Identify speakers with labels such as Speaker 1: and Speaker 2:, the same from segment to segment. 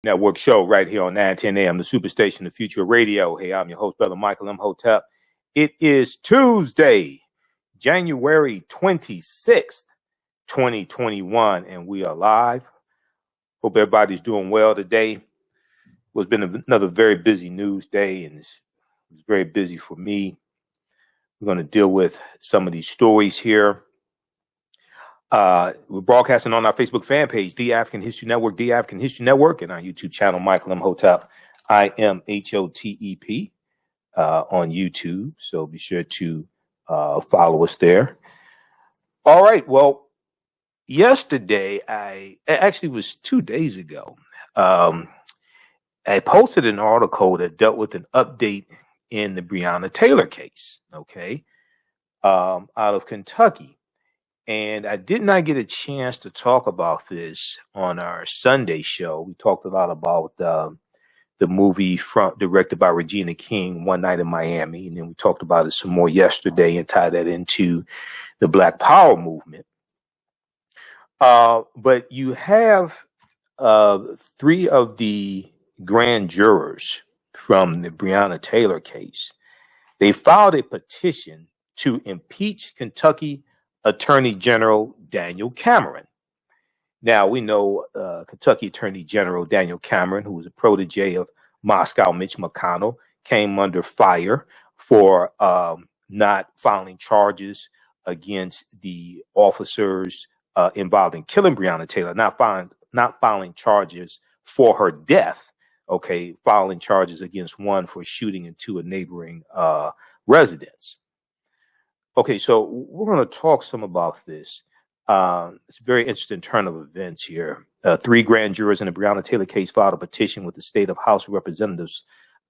Speaker 1: Network show right here on 910 AM, the Superstation, the future of radio. Hey, I'm your host, Brother Michael Imhotep. It is Tuesday, January 26th, 2021, and we are live. Hope everybody's doing well today. It's been another very busy news day, and it's very busy for me. We're going to deal with some of these stories here. We're broadcasting on our Facebook fan page, The African History Network, The African History Network, and our YouTube channel, Michael Imhotep, IMHOTEP, on YouTube. So be sure to follow us there. All right. Well, yesterday, actually it was 2 days ago, I posted an article that dealt with an update in the Breonna Taylor case, okay, out of Kentucky. And I did not get a chance to talk about this on our Sunday show. We talked a lot about the movie directed by Regina King, One Night in Miami. And then we talked about it some more yesterday and tied that into the Black Power movement. But you have 3 of the grand jurors from the Breonna Taylor case. They filed a petition to impeach Kentucky Attorney General Daniel Cameron. Now, we know Kentucky Attorney General Daniel Cameron, who was a protege of Moscow Mitch McConnell, came under fire for not filing charges against the officers involved in killing Breonna Taylor, not filing charges for her death, okay, filing charges against one for shooting into a neighboring residence. Okay, so we're going to talk some about this. It's a very interesting turn of events here. 3 grand jurors in the Breonna Taylor case filed a petition with the state of House of Representatives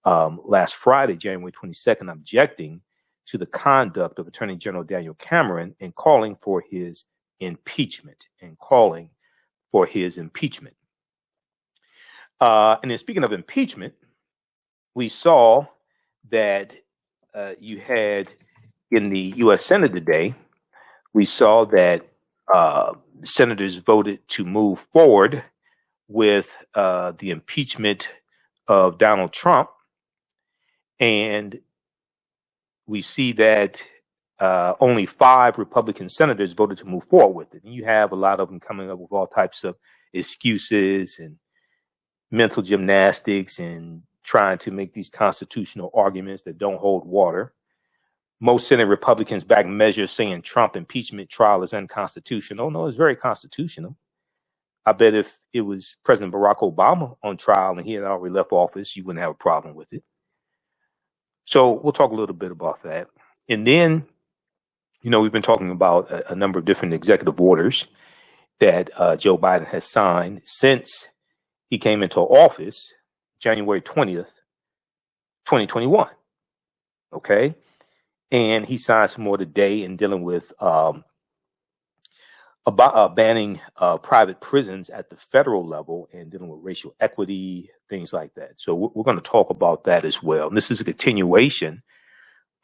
Speaker 1: last Friday, January 22nd, objecting to the conduct of Attorney General Daniel Cameron and calling for his impeachment. And then speaking of impeachment, we saw that you had in the U.S. Senate today, we saw that senators voted to move forward with the impeachment of Donald Trump. And we see that only 5 Republican senators voted to move forward with it. And you have a lot of them coming up with all types of excuses and mental gymnastics and trying to make these constitutional arguments that don't hold water. Most Senate Republicans back measures saying Trump impeachment trial is unconstitutional. No, it's very constitutional. I bet if it was President Barack Obama on trial and he had already left office, you wouldn't have a problem with it. So we'll talk a little bit about that. And then, you know, we've been talking about a number of different executive orders that Joe Biden has signed since he came into office, January 20th, 2021. Okay. And he signed some more today in dealing with about banning private prisons at the federal level and dealing with racial equity, things like that. So we're going to talk about that as well. And this is a continuation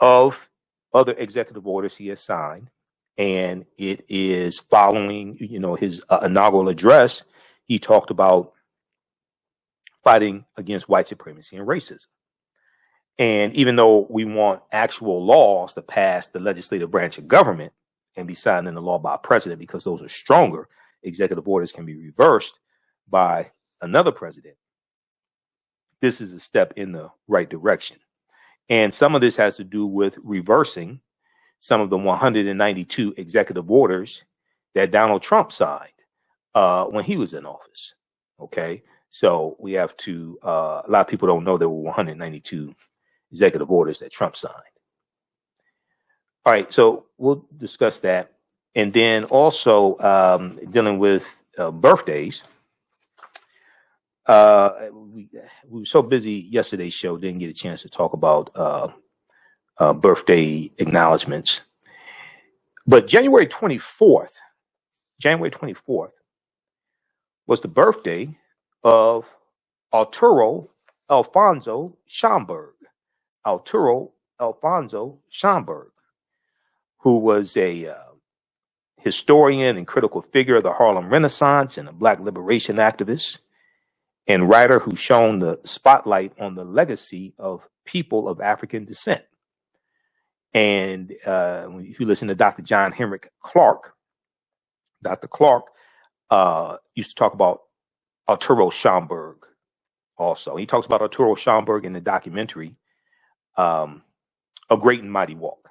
Speaker 1: of other executive orders he has signed, and it is following, you know, his inaugural address. He talked about fighting against white supremacy and racism. And even though we want actual laws to pass the legislative branch of government and be signed into law by a president, because those are stronger, executive orders can be reversed by another president. This is a step in the right direction. And some of this has to do with reversing some of the 192 executive orders that Donald Trump signed when he was in office. Okay. So we have to, a lot of people don't know there were 192 executive orders that Trump signed. All right, so we'll discuss that. And then also dealing with birthdays. We were so busy yesterday's show, didn't get a chance to talk about birthday acknowledgments. But January 24th was the birthday of Arturo Alfonso Schomburg. Arturo Alfonso Schomburg, who was a historian and critical figure of the Harlem Renaissance and a Black liberation activist. and writer who shone the spotlight on the legacy of people of African descent. And if you listen to Dr. John Henrik Clarke, Dr. Clarke used to talk about Arturo Schomburg also. He talks about Arturo Schomburg in the documentary, A Great and Mighty Walk.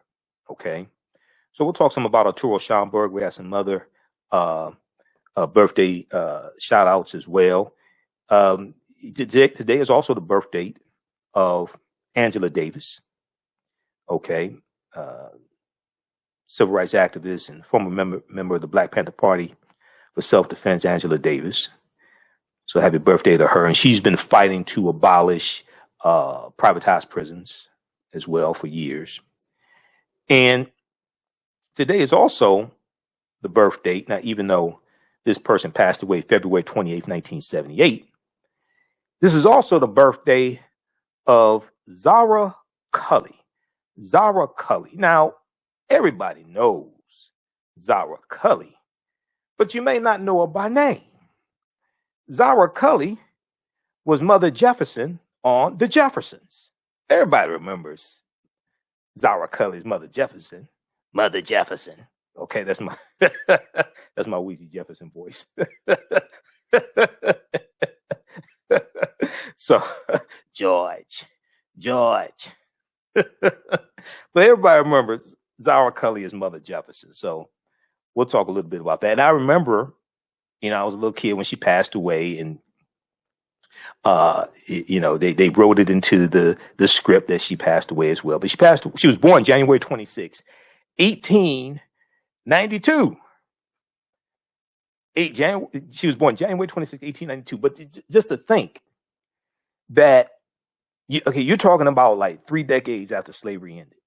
Speaker 1: Okay. So we'll talk some about Arturo Schomburg. We have some other birthday shout outs as well. Today is also the birth date of Angela Davis. Okay. Civil rights activist and former member of the Black Panther Party for self-defense, Angela Davis. So happy birthday to her. And she's been fighting to abolish privatized prisons as well for years. And today is also the birth date. Now, even though this person passed away February 28th, 1978, this is also the birthday of Zara Cully. Zara Cully. Now, everybody knows Zara Cully, but you may not know her by name. Zara Cully was Mother Jefferson on The Jeffersons. Everybody remembers Zara Cully's Mother Jefferson. Mother Jefferson. Okay, that's my that's my Weezy Jefferson voice. So George. But everybody remembers Zara Cully as Mother Jefferson. So we'll talk a little bit about that. And I remember, I was a little kid when she passed away, and they wrote it into the script that she passed away as well. But she was born January 26, 1892. She was born January 26, 1892. But just to think that, you're talking about like 3 decades after slavery ended.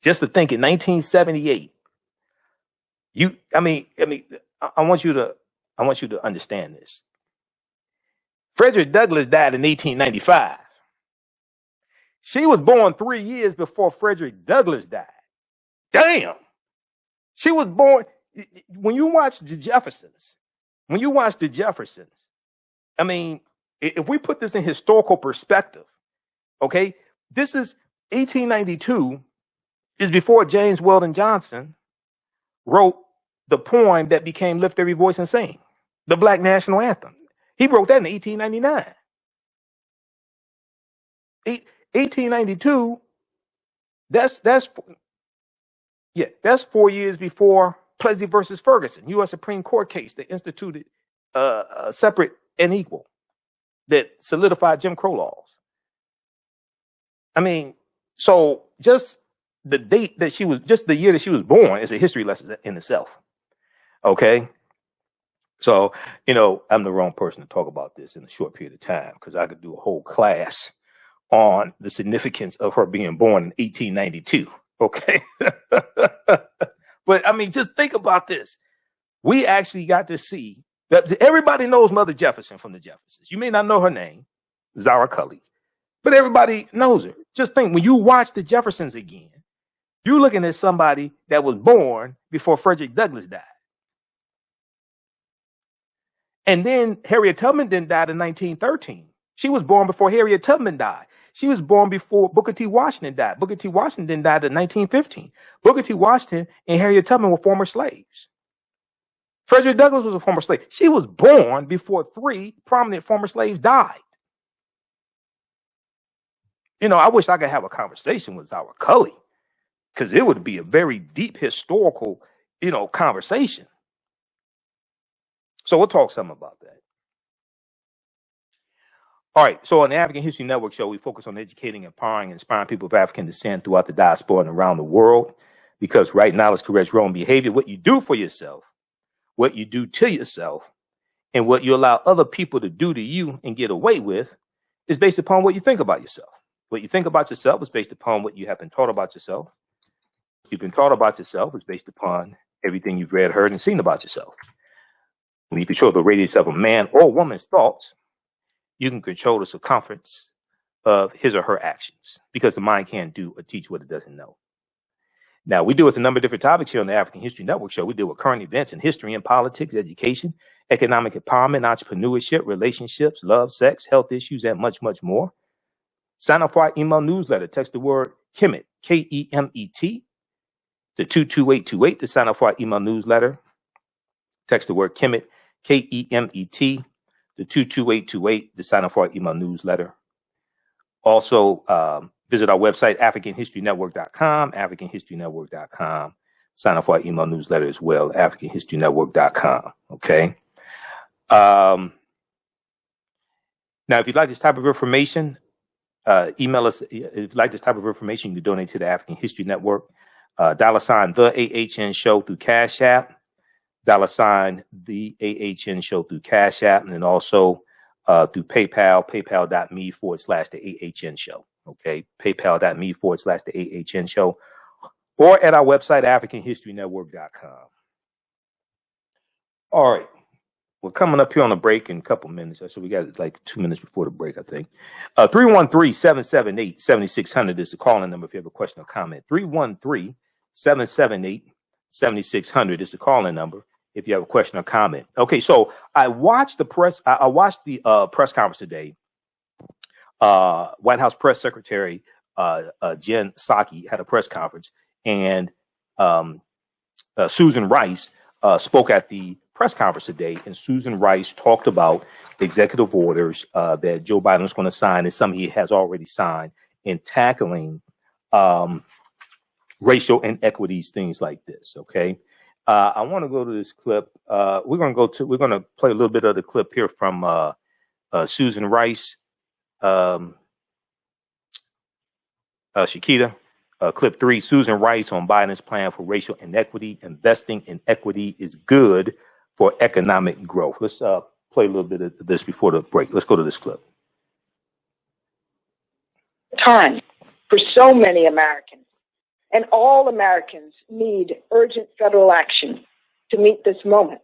Speaker 1: Just to think in 1978, I want you to understand this. Frederick Douglass died in 1895. She was born 3 years before Frederick Douglass died. Damn. She was born. When you watch The Jeffersons, if we put this in historical perspective, okay, this is 1892 is before James Weldon Johnson wrote the poem that became Lift Every Voice and Sing, the Black National Anthem. He wrote that in 1899. 1892, that's 4 years before Plessy versus Ferguson, U.S. Supreme Court case that instituted separate and equal, that solidified Jim Crow laws. So just the date that the year that she was born is a history lesson in itself. Okay. So, I'm the wrong person to talk about this in a short period of time, because I could do a whole class on the significance of her being born in 1892. Okay. But just think about this. We actually got to see that everybody knows Mother Jefferson from The Jeffersons. You may not know her name, Zara Cully, but everybody knows her. Just think, when you watch The Jeffersons again, you're looking at somebody that was born before Frederick Douglass died. And then Harriet Tubman died in 1913. She was born before Harriet Tubman died. She was born before Booker T. Washington died. Booker T. Washington died in 1915. Booker T. Washington and Harriet Tubman were former slaves. Frederick Douglass was a former slave. She was born before 3 prominent former slaves died. I wish I could have a conversation with Zara Cully, because it would be a very deep historical, conversation. So we'll talk some about that. All right. So on the African History Network show, we focus on educating, empowering, and inspiring people of African descent throughout the diaspora and around the world, because right knowledge corrects wrong behavior. What you do for yourself, what you do to yourself, and what you allow other people to do to you and get away with is based upon what you think about yourself. What you think about yourself is based upon what you have been taught about yourself. What you've been taught about yourself is based upon everything you've read, heard, and seen about yourself. When you control the radius of a man or woman's thoughts, you can control the circumference of his or her actions, because the mind can't do or teach what it doesn't know. Now, we deal with a number of different topics here on the African History Network Show. We deal with current events in history and politics, education, economic empowerment, entrepreneurship, relationships, love, sex, health issues, and much, much more. Sign up for our email newsletter. Text the word KEMET, K-E-M-E-T, to 22828 to sign up for our email newsletter. Text the word KEMET, K-E-M-E-T, to 22828 to sign up for our email newsletter. Also, visit our website, AfricanHistoryNetwork.com, AfricanHistoryNetwork.com. Sign up for our email newsletter as well, AfricanHistoryNetwork.com. Okay. Now, if you'd like this type of information, email us. If you'd like this type of information, you can donate to the African History Network. $ TheAHNShow through Cash App. $ TheAHNShow through Cash App. And then also through PayPal, paypal.me/TheAHNShow. Okay, paypal.me/TheAHNShow. Or at our website, AfricanHistoryNetwork.com. All right. We're coming up here on a break in a couple minutes. So we got like 2 minutes before the break, I think. 313-778-7600 is the calling number if you have a question or comment. 313-778-7600 is the calling number if you have a question or comment. Okay, so I watched the press conference today. White House Press Secretary Jen Psaki had a press conference, and Susan Rice spoke at the press conference today, and Susan Rice talked about executive orders that Joe Biden is going to sign, and some he has already signed, in tackling racial inequities, things like this. Okay, I want to go to this clip. We're going to play a little bit of the clip here from Susan Rice. Shakita, clip 3, Susan Rice on Biden's plan for racial inequity. Investing in equity is good for economic growth. Let's play a little bit of this before the break. Let's go to this clip.
Speaker 2: Time for so many Americans, and all Americans need urgent federal action to meet this moment.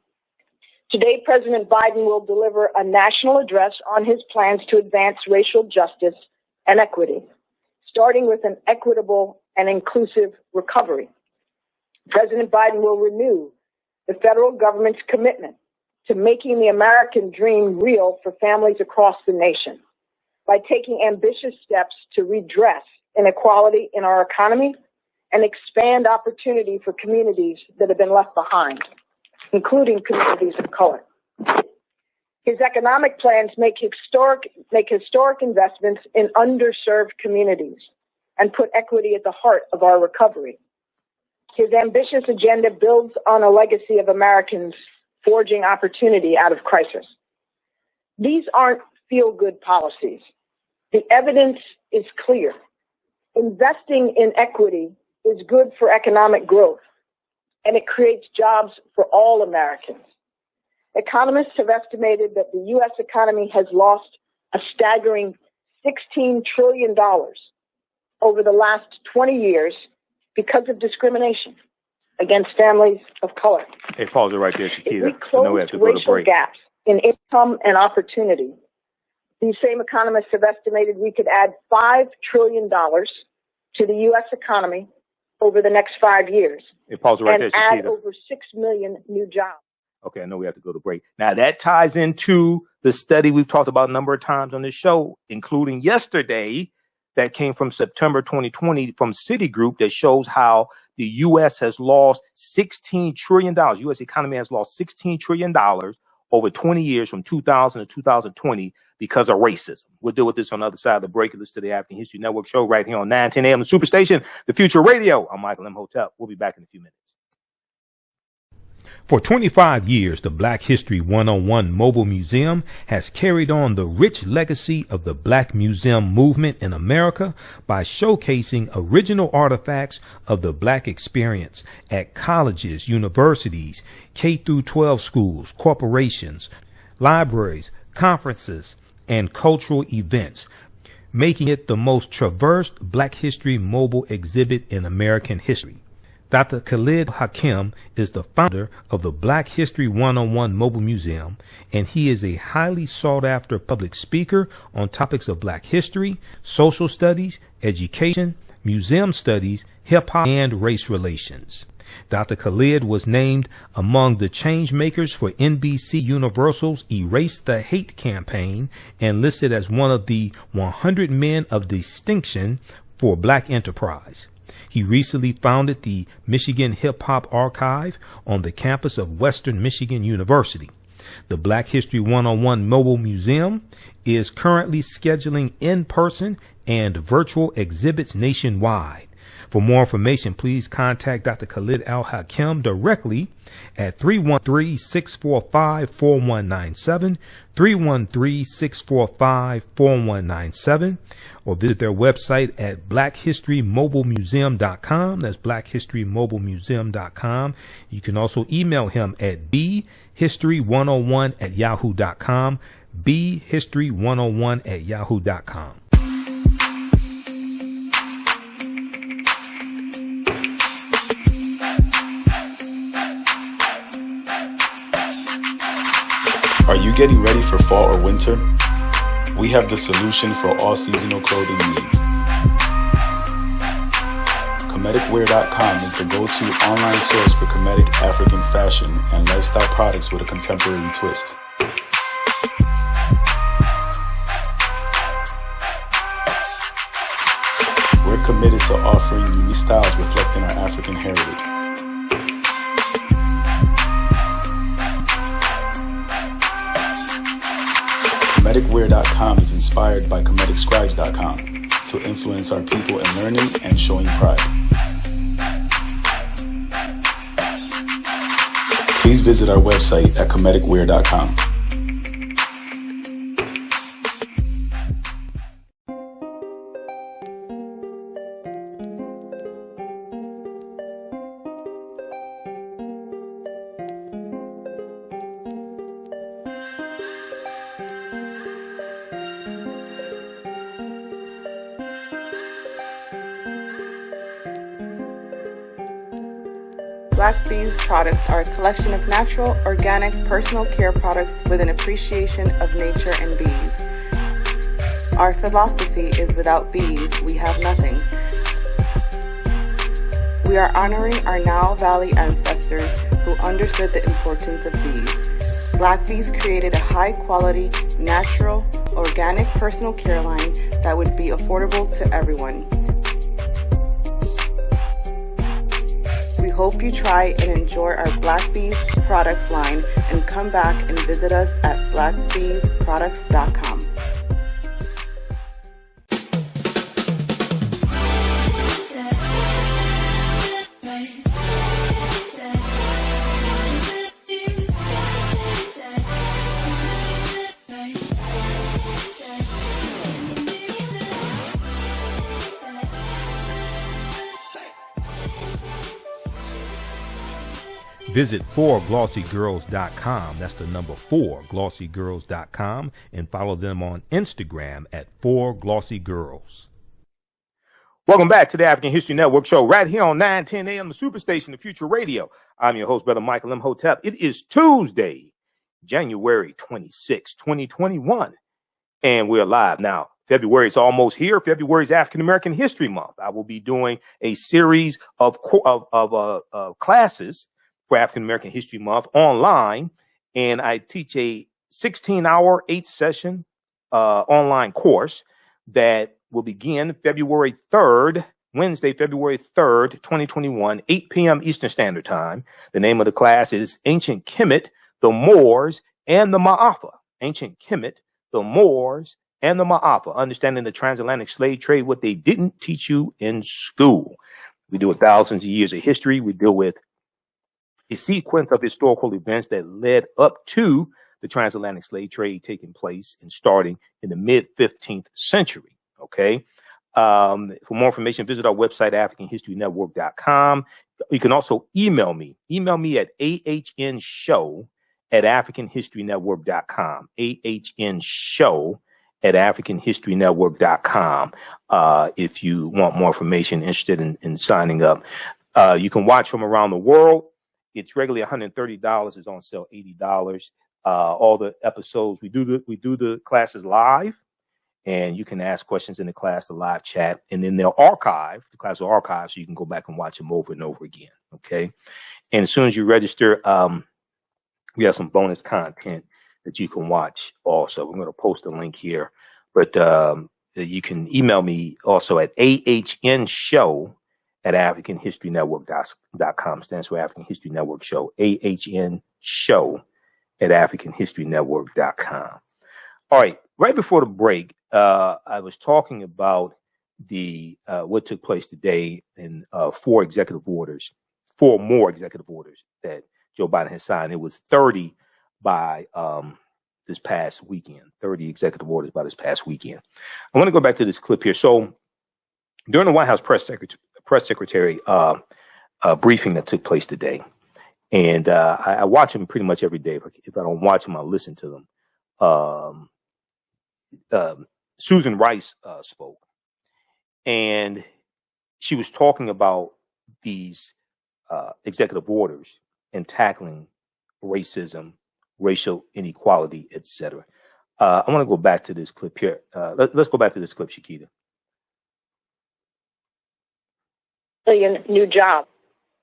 Speaker 2: Today, President Biden will deliver a national address on his plans to advance racial justice and equity, starting with an equitable and inclusive recovery. President Biden will renew the federal government's commitment to making the American dream real for families across the nation by taking ambitious steps to redress inequality in our economy and expand opportunity for communities that have been left behind, including communities of color. His economic plans make historic investments in underserved communities and put equity at the heart of our recovery. His ambitious agenda builds on a legacy of Americans forging opportunity out of crisis. These aren't feel-good policies. The evidence is clear. Investing in equity is good for economic growth, and it creates jobs for all Americans. Economists have estimated that the U.S. economy has lost a staggering $16 trillion over the last 20 years because of discrimination against families of color.
Speaker 1: Hey, pause it right there, Shakira.
Speaker 2: If we close racial gaps in income and opportunity, these same economists have estimated we could add $5 trillion to the U.S. economy over the next 5 years.
Speaker 1: Hey, pause it right there, Shakira.
Speaker 2: Add over 6 million new jobs.
Speaker 1: Okay, I know we have to go to break. Now, that ties into the study we've talked about a number of times on this show, including yesterday, that came from September 2020 from Citigroup, that shows how the U.S. has lost $16 trillion. U.S. economy has lost $16 trillion over 20 years from 2000 to 2020 because of racism. We'll deal with this on the other side of the break. Listen to the African History Network show right here on 910 a.m. the Superstation, the Future Radio. I'm Michael Imhotep. We'll be back in a few minutes.
Speaker 3: For 25 years, the Black History 101 Mobile Museum has carried on the rich legacy of the Black Museum movement in America by showcasing original artifacts of the Black experience at colleges, universities, K-12 schools, corporations, libraries, conferences, and cultural events, making it the most traversed Black History mobile exhibit in American history. Dr. Khalid Hakim is the founder of the Black History 101 Mobile Museum, and he is a highly sought-after public speaker on topics of Black history, social studies, education, museum studies, hip-hop, and race relations. Dr. Khalid was named among the change makers for NBC Universal's Erase the Hate campaign and listed as one of the 100 men of distinction for Black enterprise. He recently founded the Michigan Hip Hop Archive on the campus of Western Michigan University. The Black History 101 Mobile Museum is currently scheduling in-person and virtual exhibits nationwide. For more information, please contact Dr. Khalid Al-Hakim directly at 313-645-4197, 313-645-4197, or visit their website at blackhistorymobilemuseum.com. That's blackhistorymobilemuseum.com. You can also email him at bhistory101@yahoo.com, bhistory101@yahoo.com.
Speaker 4: Are you getting ready for fall or winter? We have the solution for all seasonal clothing needs. Comedicwear.com is the go-to online source for Comedic African fashion and lifestyle products with a contemporary twist. We're committed to offering unique styles reflecting our African heritage. Comedicwear.com is inspired by ComedicScribes.com to influence our people in learning and showing pride. Please visit our website at ComedicWear.com.
Speaker 5: Black Bees products are a collection of natural, organic, personal care products with an appreciation of nature and bees. Our philosophy is without bees, we have nothing. We are honoring our Nile Valley ancestors who understood the importance of bees. Black Bees created a high-quality, natural, organic personal care line that would be affordable to everyone. We hope you try and enjoy our Black Bees products line and come back and visit us at blackbeesproducts.com.
Speaker 3: Visit 4glossygirls.com. That's the number 4glossygirls.com, and follow them on Instagram at 4glossygirls.
Speaker 1: Welcome back to the African History Network show right here on 910 AM, the Superstation, the Future Radio. I'm your host, Brother Michael Imhotep. It is Tuesday, January 26, 2021, and we're live now. February is almost here. February is African American History Month. I will be doing a series of classes for African American History Month online, and I teach a 16-hour, 8-session online course that will begin February 3rd, Wednesday, February 3rd, 2021, 8 p.m. Eastern Standard Time. The name of the class is Ancient Kemet, the Moors, and the Ma'afa. Ancient Kemet, the Moors, and the Ma'afa. Understanding the transatlantic slave trade, what they didn't teach you in school. We deal with thousands of years of history. We deal with a sequence of historical events that led up to the transatlantic slave trade taking place and starting in the mid-15th century. Okay. For more information, visit our website, AfricanHistoryNetwork.com. You can also email me. Email me at AHNShow@AfricanHistoryNetwork.com. AHNShow@AfricanHistoryNetwork.com. If you want more information, interested in signing up. You can watch from around the world. It's regularly $130. It's on sale $80. All the episodes we do the classes live, and you can ask questions in the class, the live chat, and then they'll archive. The class will archive, so you can go back and watch them over and over again. Okay. And as soon as you register, we have some bonus content that you can watch also. I'm going to post a link here, but you can email me also at AHNShow@AfricanHistoryNetwork.com. Stands for African History Network Show. AHNShow@AfricanHistoryNetwork.com. All right. Right before the break, I was talking about the what took place today in four more executive orders that Joe Biden has signed. It was 30 by this past weekend, 30 executive orders by this past weekend. I want to go back to this clip here. So during the White House press secretary briefing that took place today, and I watch them pretty much every day. If I don't watch them, I listen to them. Susan Rice spoke, and she was talking about these executive orders and tackling racism, racial inequality, etc. I want to go back to this clip here. Let's go back to this clip, Shakita.
Speaker 2: New job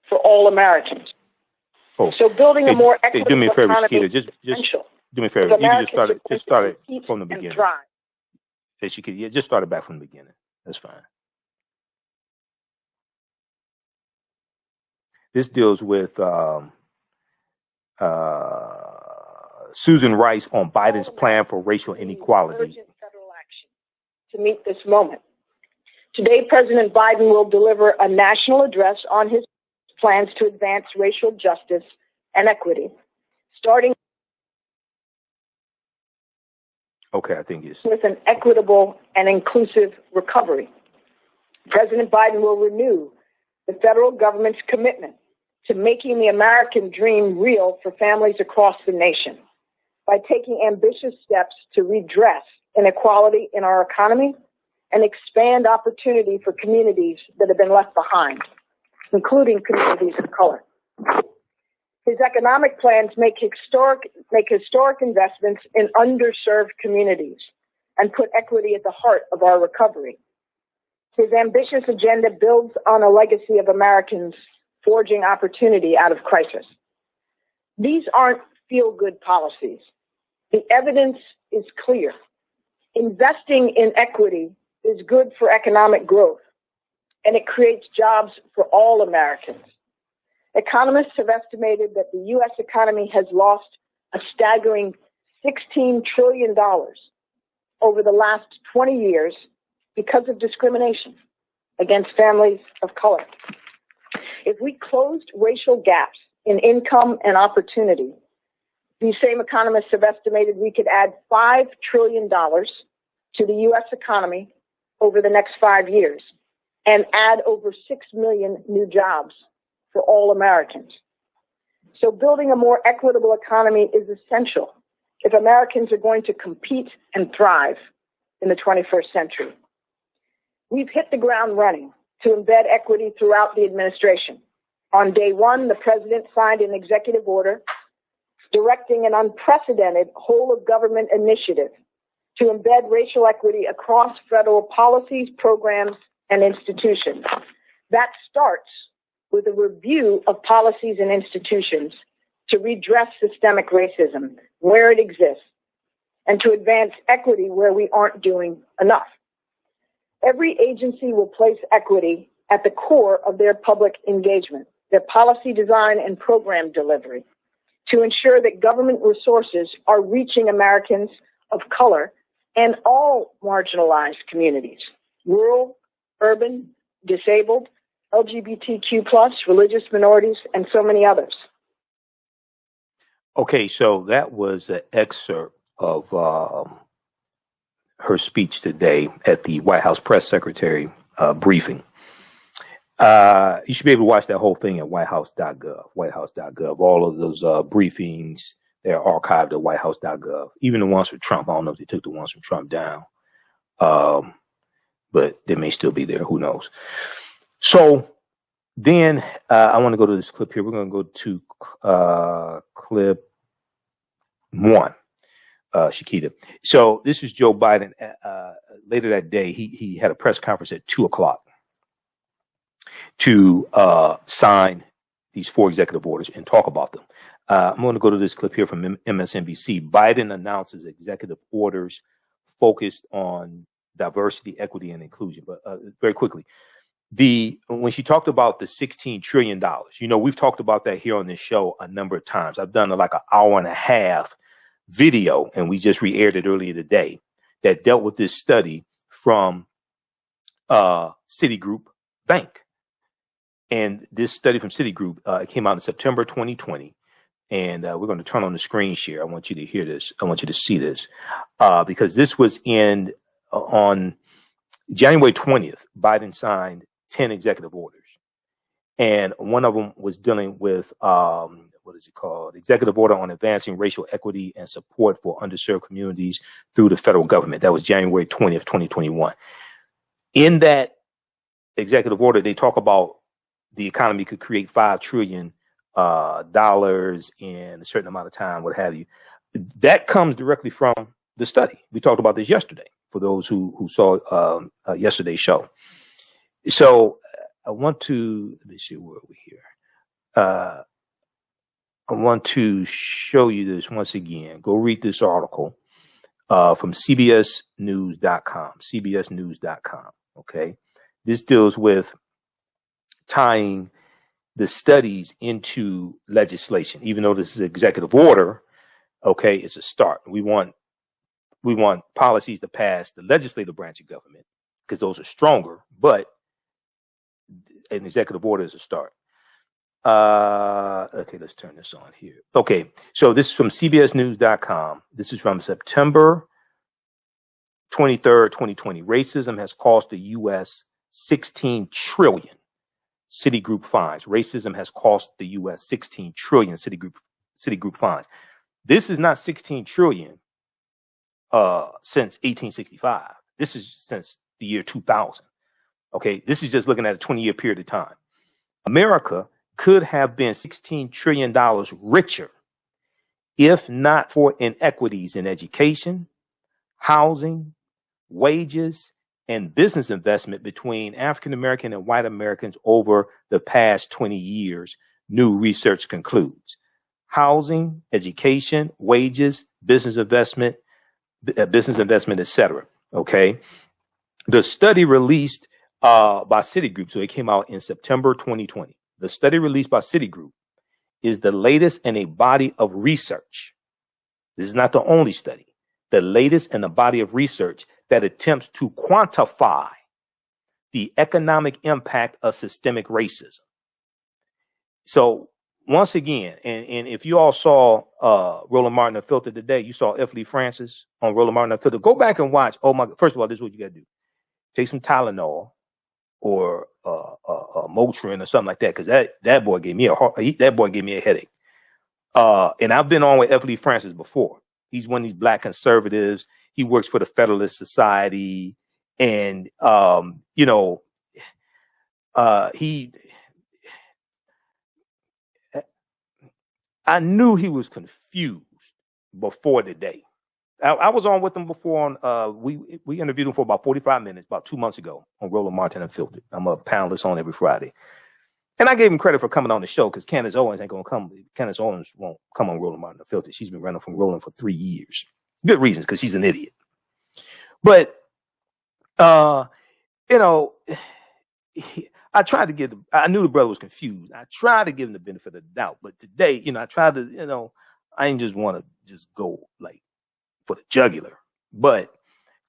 Speaker 2: for all Americans.
Speaker 1: Oh,
Speaker 2: so building a more equitable
Speaker 1: do me a favor,
Speaker 2: economy
Speaker 1: Shakita. Just
Speaker 2: do
Speaker 1: me a favor. You can just start it from the beginning. Hey, Shakita, just start it back from the beginning. That's fine. This deals with Susan Rice on Biden's plan for racial inequality.
Speaker 2: Urgent federal action to meet this moment. Today, President Biden will deliver a national address on his plans to advance racial justice and equity, starting with an equitable and inclusive recovery. President Biden will renew the federal government's commitment to making the American dream real for families across the nation by taking ambitious steps to redress inequality in our economy and expand opportunity for communities that have been left behind, including communities of color. His economic plans make historic investments in underserved communities and put equity at the heart of our recovery. His ambitious agenda builds on a legacy of Americans forging opportunity out of crisis. These aren't feel-good policies. The evidence is clear. Investing in equity is good for economic growth, and it creates jobs for all Americans. Economists have estimated that the U.S. economy has lost a staggering $16 trillion over the last 20 years because of discrimination against families of color. If we closed racial gaps in income and opportunity, these same economists have estimated we could add $5 trillion to the U.S. economy over the next 5 years and add over 6 million new jobs for all Americans. So building a more equitable economy is essential if Americans are going to compete and thrive in the 21st century. We've hit the ground running to embed equity throughout the administration. On day one, the president signed an executive order directing an unprecedented whole-of-government initiative to embed racial equity across federal policies, programs, and institutions. That starts with a review of policies and institutions to redress systemic racism where it exists and to advance equity where we aren't doing enough. Every agency will place equity at the core of their public engagement, their policy design and program delivery, to ensure that government resources are reaching Americans of color and all marginalized communities, rural, urban, disabled, LGBTQ+, religious minorities, and so many others.
Speaker 1: Okay, so that was an excerpt of her speech today at the White House press secretary briefing. You should be able to watch that whole thing at whitehouse.gov. All of those briefings, they're archived at whitehouse.gov. Even the ones for Trump. I don't know if they took the ones from Trump down. But they may still be there. Who knows? So then I want to go to this clip here. We're going to go to clip 1, Shakita. So this is Joe Biden later that day, he had a press conference at 2:00 to sign these 4 executive orders and talk about them. I'm going to go to this clip here from MSNBC. Biden announces executive orders focused on diversity, equity, and inclusion. But very quickly, when she talked about the $16 trillion, we've talked about that here on this show a number of times. I've done like an hour and a half video, and we just re-aired it earlier today, that dealt with this study from Citigroup Bank. And this study from Citigroup came out in September 2020. And we're going to turn on the screen share. I want you to hear this. I want you to see this because this was on January 20th. Biden signed 10 executive orders. And one of them was dealing with, what is it called? Executive Order on Advancing Racial Equity and Support for Underserved Communities through the Federal Government. That was January 20th, 2021. In that executive order, they talk about the economy could create $5 trillion in a certain amount of time, what have you. That comes directly from the study. We talked about this yesterday for those who saw yesterday's show. So I want to, let me see, where are we here? I want to show you this once again. Go read this article from CBSNews.com. CBSNews.com. Okay. This deals with tying the studies into legislation. Even though this is an executive order, okay, it's a start. We want policies to pass the legislative branch of government because those are stronger, but an executive order is a start. Okay, let's turn this on here. Okay, so this is from CBSNews.com. This is from September 23rd, 2020. Racism has cost the U.S. $16 trillion. Citigroup fines. Racism has cost the U.S. $16 trillion. Citigroup fines. This is not $16 trillion since 1865. This is since the year 2000. Okay, this is just looking at a 20-year period of time. America could have been $16 trillion richer if not for inequities in education, housing, wages, and business investment between African American and white Americans over the past 20 years, new research concludes. Housing, education, wages, business investment, etc. Okay. The study released by Citigroup, so it came out in September 2020. The study released by Citigroup is the latest in a body of research. This is not the only study. The latest in a body of research that attempts to quantify the economic impact of systemic racism. So once again, and if you all saw Roland Martin Unfiltered today, you saw F. Lee Francis on Roland Martin Unfiltered. Go back and watch. Oh my! First of all, this is what you got to do: take some Tylenol or Motrin or something like that, because that boy gave me a headache. And I've been on with F. Lee Francis before. He's one of these black conservatives. He works for the Federalist Society, and I knew he was confused before today. I was on with him before. We interviewed him for about 45 minutes, about 2 months ago on Roland Martin Unfiltered. I'm a panelist on every Friday. And I gave him credit for coming on the show because Candace Owens ain't going to come. Candace Owens won't come on Roland Martin Unfiltered. She's been running from Roland for 3 years. Good reasons, because she's an idiot. But, I tried to I knew the brother was confused. I tried to give him the benefit of the doubt. But today, I tried to, I didn't just want to just go like for the jugular. But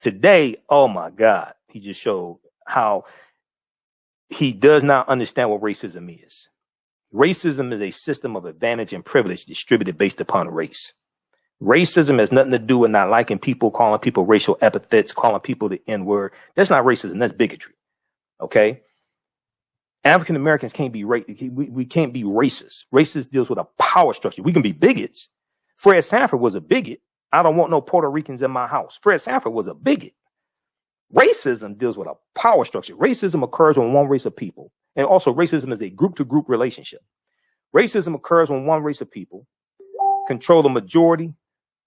Speaker 1: today, oh my God, he just showed how he does not understand what racism is. Racism is a system of advantage and privilege distributed based upon race. Racism has nothing to do with not liking people, calling people racial epithets, calling people the N-word. That's not racism. That's bigotry. Okay? African Americans can't be we can't be racist. Racist deals with a power structure. We can be bigots. Fred Sanford was a bigot. I don't want no Puerto Ricans in my house. Fred Sanford was a bigot. Racism deals with a power structure. Racism occurs when one race of people, and also racism is a group-to-group relationship. Racism occurs when one race of people control the majority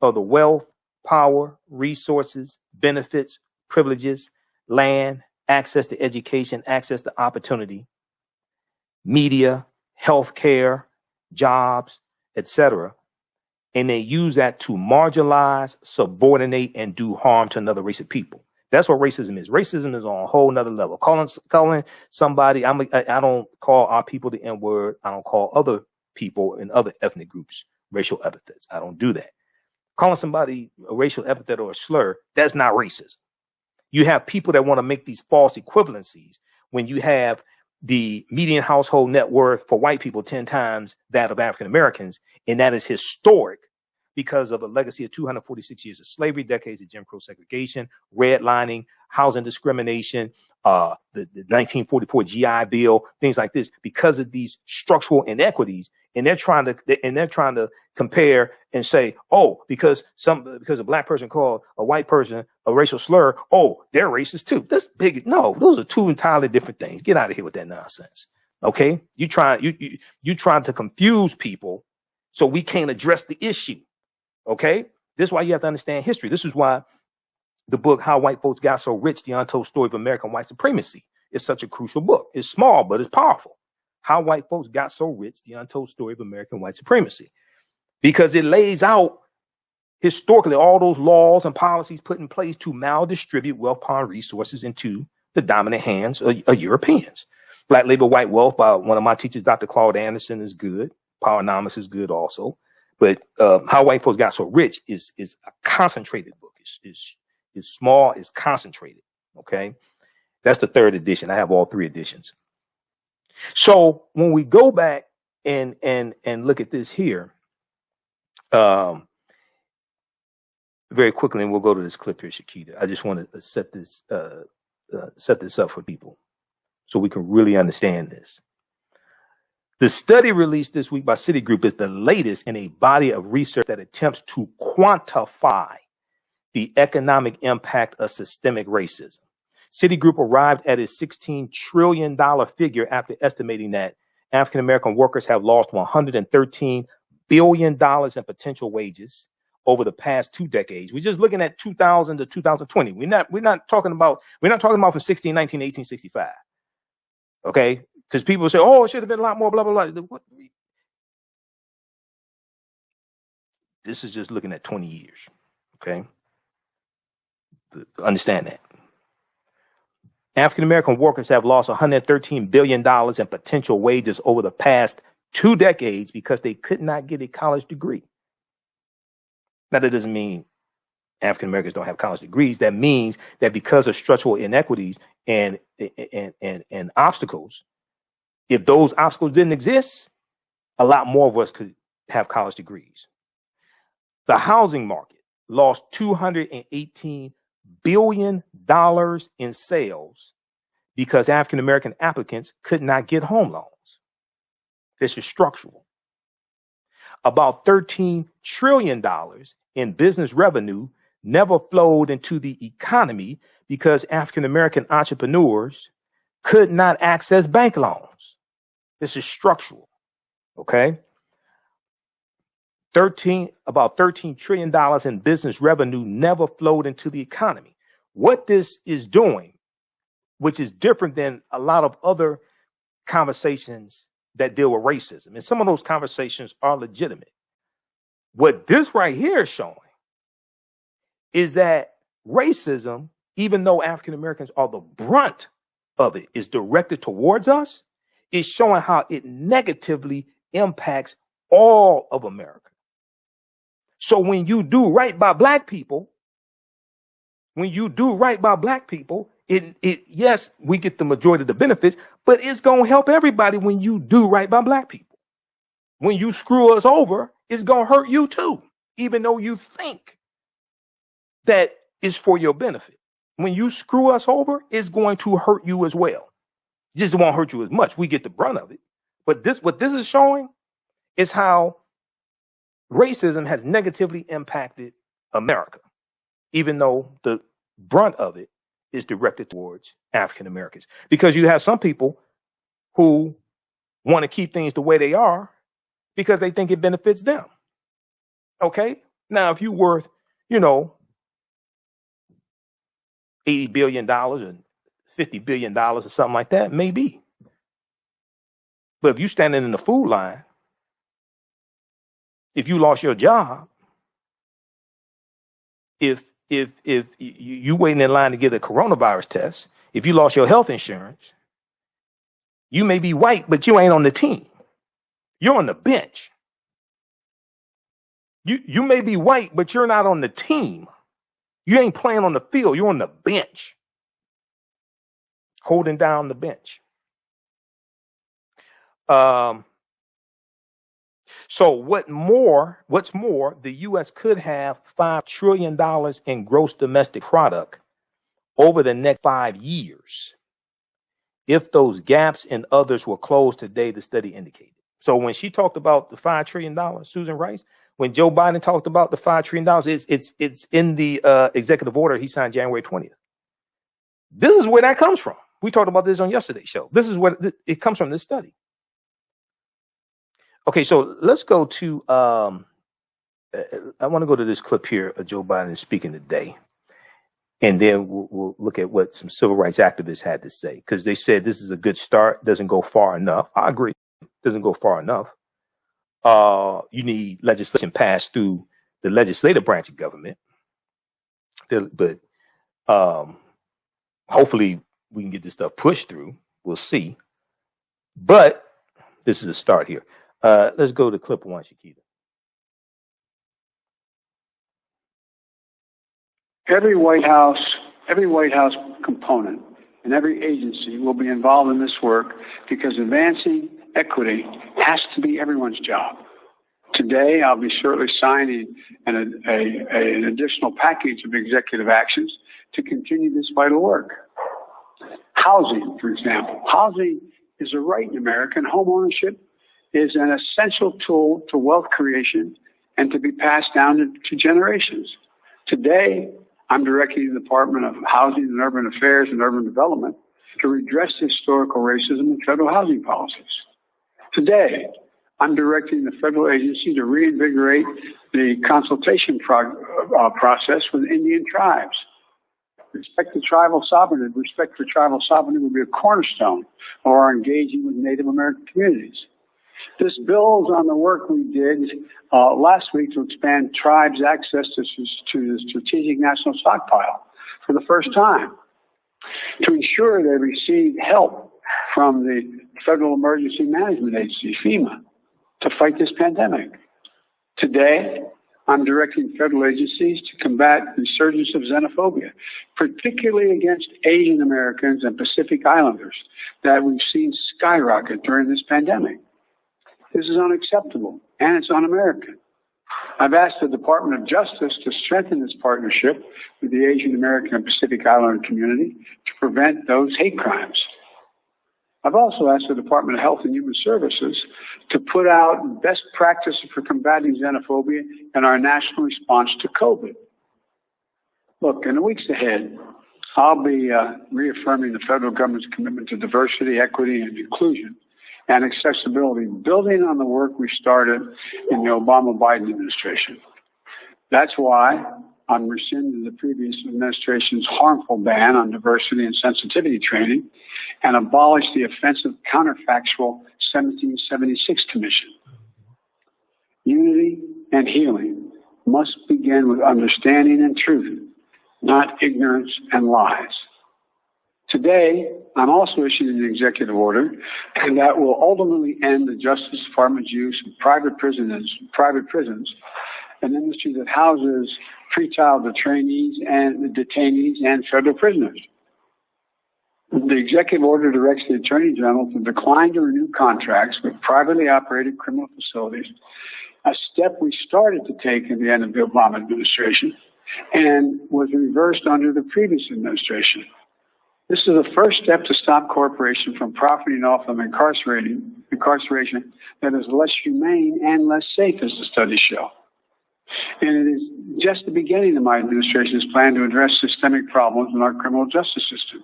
Speaker 1: of the wealth, power, resources, benefits, privileges, land, access to education, access to opportunity, media, healthcare, jobs, etc. And they use that to marginalize, subordinate, and do harm to another race of people. That's what racism is. Racism is on a whole nother level. Calling somebody, I don't call our people the N-word. I don't call other people in other ethnic groups racial epithets. I don't do that. Calling somebody a racial epithet or a slur, that's not racism. You have people that want to make these false equivalencies when you have the median household net worth for white people 10 times that of African Americans, and that is historic because of a legacy of 246 years of slavery, decades of Jim Crow segregation, redlining, housing discrimination, the 1944 GI Bill, things like this, because of these structural inequities. And they're trying to compare and say, oh, because a black person called a white person a racial slur, oh, they're racist too. That's big. No, those are two entirely different things. Get out of here with that nonsense. Okay, you trying to confuse people so we can't address the issue. Okay, this is why you have to understand history. This is why the book "How White Folks Got So Rich: The Untold Story of American White Supremacy" is such a crucial book. It's small, but it's powerful. How White Folks Got So Rich: The Untold Story of American White Supremacy, because it lays out historically all those laws and policies put in place to maldistribute wealth, power, and resources into the dominant hands of Europeans. Black Labor, White Wealth by one of my teachers, Dr. Claude Anderson, is good. Powernomics is good also. But How White Folks Got So Rich is a concentrated book. It's small, it's concentrated. Okay, that's the third edition. I have all three editions. So when we go back and look at this here, very quickly, and we'll go to this clip here, Shakita. I just want to set this up for people so we can really understand this. The study released this week by Citigroup is the latest in a body of research that attempts to quantify the economic impact of systemic racism. Citigroup arrived at its $16 trillion figure after estimating that African American workers have lost $113 billion in potential wages over the past 2 decades. We're just looking at 2000 to 2020. We're not talking about from 1619 to 1865. Okay, because people say, "Oh, it should have been a lot more." Blah blah blah. What? This is just looking at 20 years. Okay, understand that. African American workers have lost $113 billion in potential wages over the past 2 decades because they could not get a college degree. Now, that doesn't mean African Americans don't have college degrees. That means that because of structural inequities and obstacles, if those obstacles didn't exist, a lot more of us could have college degrees. The housing market lost $218 billion in sales because African American applicants could not get home loans. This is structural. About $13 trillion in business revenue never flowed into the economy because African American entrepreneurs could not access bank loans. This is structural. Okay. About $13 trillion in business revenue never flowed into the economy. What this is doing, which is different than a lot of other conversations that deal with racism, and some of those conversations are legitimate. What this right here is showing is that racism, even though African Americans are the brunt of it, is directed towards us, is showing how it negatively impacts all of America. So when you do right by black people, yes, we get the majority of the benefits, but it's going to help everybody when you do right by black people. When you screw us over, it's going to hurt you too, even though you think that it's for your benefit. When you screw us over, it's going to hurt you as well. It just won't hurt you as much. We get the brunt of it. But what this is showing is how racism has negatively impacted America, even though the brunt of it is directed towards African Americans. Because you have some people who want to keep things the way they are because they think it benefits them. Okay? Now, if you're worth, $80 billion and $50 billion or something like that, maybe. But if you standing in the food line, if you lost your job, if you waiting in line to get a coronavirus test, if you lost your health insurance, you may be white, but you ain't on the team. You're on the bench. You may be white, but you're not on the team. You ain't playing on the field. You're on the bench, holding down the bench. So what's more, the U.S. could have $5 trillion in gross domestic product over the next 5 years if those gaps and others were closed today, the study indicated. So when she talked about the $5 trillion, Susan Rice, when Joe Biden talked about the $5 trillion, it's in the executive order he signed January 20th. This is where that comes from. We talked about this on yesterday's show. This is where it comes from, this study. Okay, so let's go to, I want to go to this clip here of Joe Biden speaking today. And then we'll look at what some civil rights activists had to say, because they said this is a good start, doesn't go far enough. I agree, doesn't go far enough. You need legislation passed through the legislative branch of government. But hopefully we can get this stuff pushed through. We'll see. But this is a start here. Let's go to clip one, Shakita.
Speaker 6: Every White House component and every agency will be involved in this work because advancing equity has to be everyone's job. Today, I'll be shortly signing an additional package of executive actions to continue this vital work. Housing, for example. Housing is a right in America, and home ownership is an essential tool to wealth creation and to be passed down to generations. Today, I'm directing the Department of Housing and Urban Affairs and Urban Development to redress historical racism in federal housing policies. Today, I'm directing the federal agency to reinvigorate the consultation process with Indian tribes. Respect for tribal sovereignty will be a cornerstone of our engaging with Native American communities. This builds on the work we did last week to expand tribes' access to the Strategic National Stockpile for the first time, to ensure they receive help from the Federal Emergency Management Agency, FEMA, to fight this pandemic. Today, I'm directing federal agencies to combat the resurgence of xenophobia, particularly against Asian Americans and Pacific Islanders that we've seen skyrocket during this pandemic. This is unacceptable, and it's un-American. I've asked the Department of Justice to strengthen this partnership with the Asian American and Pacific Islander community to prevent those hate crimes. I've also asked the Department of Health and Human Services to put out best practices for combating xenophobia in our national response to COVID. Look, in the weeks ahead, I'll be reaffirming the federal government's commitment to diversity, equity, and inclusion and accessibility, building on the work we started in the Obama-Biden administration. That's why I'm rescinding the previous administration's harmful ban on diversity and sensitivity training and abolish the offensive counterfactual 1776 Commission. Unity and healing must begin with understanding and truth, not ignorance and lies. Today, I'm also issuing an executive order, and that will ultimately end the Justice Department's use of private prisons, an industry that houses pretrial detainees and federal prisoners. The executive order directs the Attorney General to decline to renew contracts with privately operated criminal facilities, a step we started to take at the end of the Obama administration and was reversed under the previous administration. This is the first step to stop corporations from profiting off of incarceration that is less humane and less safe, as the studies show. And it is just the beginning of my administration's plan to address systemic problems in our criminal justice system.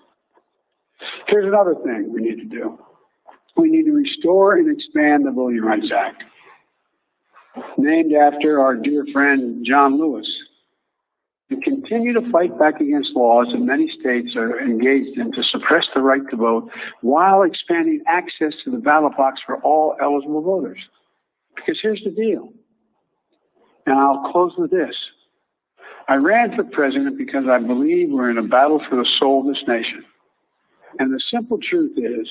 Speaker 6: Here's another thing we need to do. We need to restore and expand the Voting Rights Act, named after our dear friend John Lewis. and continue to fight back against laws that many states are engaged in to suppress the right to vote while expanding access to the ballot box for all eligible voters. Because here's the deal, and I'll close with this. I ran for president because I believe we're in a battle for the soul of this nation. And the simple truth is,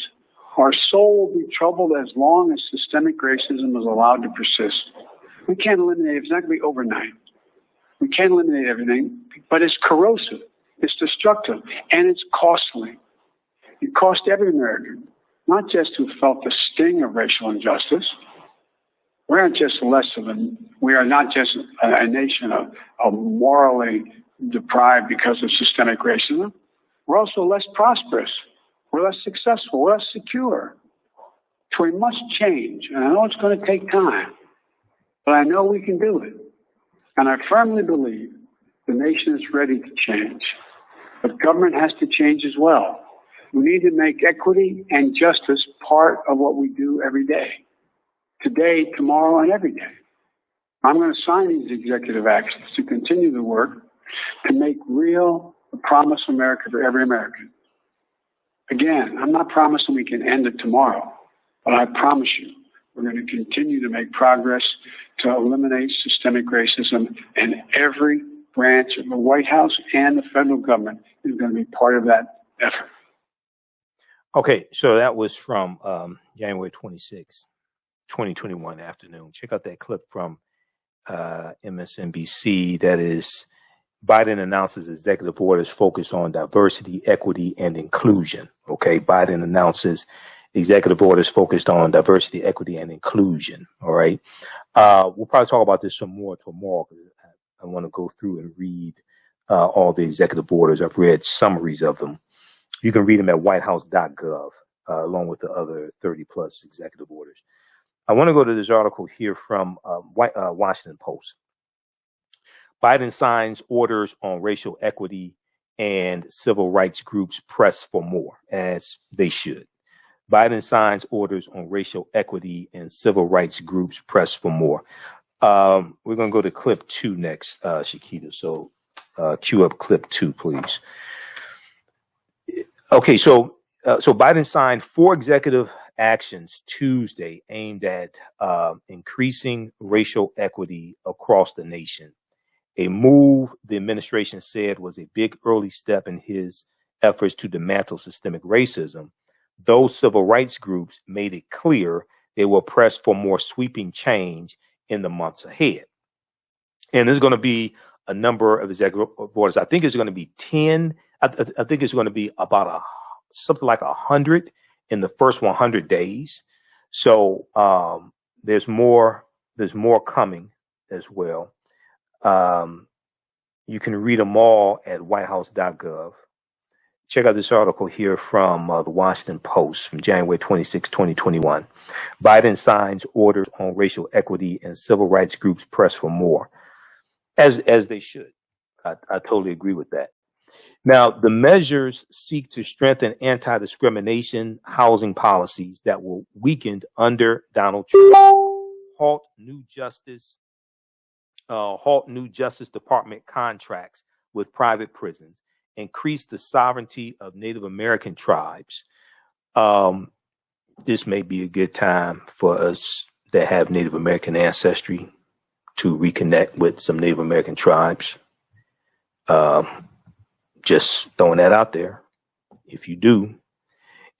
Speaker 6: our soul will be troubled as long as systemic racism is allowed to persist. We can't eliminate it. It's not going to be overnight. We can't eliminate everything, but it's corrosive, it's destructive, and it's costly. It costs every American, not just who felt the sting of racial injustice. We are not just a nation of morally deprived because of systemic racism. We're also less prosperous. We're less successful. We're less secure. So we must change. And I know it's going to take time, but I know we can do it. And I firmly believe the nation is ready to change. But government has to change as well. We need to make equity and justice part of what we do every day. Today, tomorrow, and every day. I'm going to sign these executive actions to continue the work to make real the promise of America for every American. Again, I'm not promising we can end it tomorrow, but I promise you we're going to continue to make progress to eliminate systemic racism, and every branch of the White House and the federal government is going to be part of that effort.
Speaker 1: Okay, so that was from January 26, 2021 afternoon. Check out that clip from MSNBC. That is, Biden announces executive orders focused on diversity, equity, and inclusion. Okay, Biden announces executive orders focused on diversity, equity, and inclusion. All right. We'll probably talk about this some more tomorrow, because I want to go through and read all the executive orders. I've read summaries of them. You can read them at whitehouse.gov, along with the other 30 plus executive orders. I want to go to this article here from Washington Post. Biden signs orders on racial equity, and civil rights groups press for more, as they should. Biden signs orders on racial equity, and civil rights groups press for more. We're going to go to clip 2 next, Shakita. So cue up clip 2, please. Okay, so Biden signed 4 executive actions Tuesday aimed at increasing racial equity across the nation. A move the administration said was a big early step in his efforts to dismantle systemic racism. Those civil rights groups made it clear they will press for more sweeping change in the months ahead. And there's going to be a number of executive orders. I think it's going to be 10. I think it's going to be about something like 100 in the first 100 days. So there's more coming as well. You can read them all at whitehouse.gov. Check out this article here from the Washington Post from January 26, 2021. Biden signs orders on racial equity, and civil rights groups press for more, as they should. I totally agree with that. Now, the measures seek to strengthen anti-discrimination housing policies that were weakened under Donald Trump, halt new Justice Department contracts with private prisons, increase the sovereignty of Native American tribes. This may be a good time for us that have Native American ancestry to reconnect with some Native American tribes. Just throwing that out there. If you do,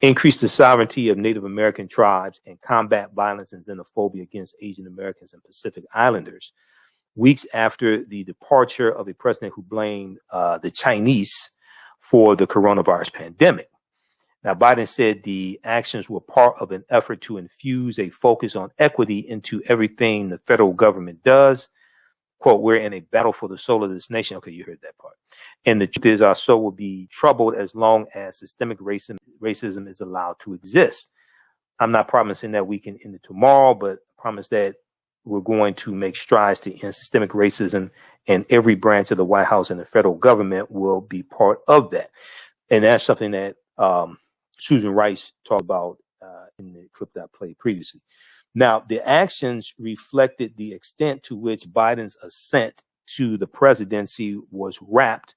Speaker 1: increase the sovereignty of Native American tribes and combat violence and xenophobia against Asian Americans and Pacific Islanders. Weeks after the departure of a president who blamed the Chinese for the coronavirus pandemic. Now, Biden said the actions were part of an effort to infuse a focus on equity into everything the federal government does. Quote, we're in a battle for the soul of this nation. Okay, you heard that part. And the truth is our soul will be troubled as long as systemic racism is allowed to exist. I'm not promising that we can end it tomorrow, but I promise that we're going to make strides to end systemic racism, and every branch of the White House and the federal government will be part of that. And that's something that Susan Rice talked about in the clip that I played previously. Now, the actions reflected the extent to which Biden's assent to the presidency was wrapped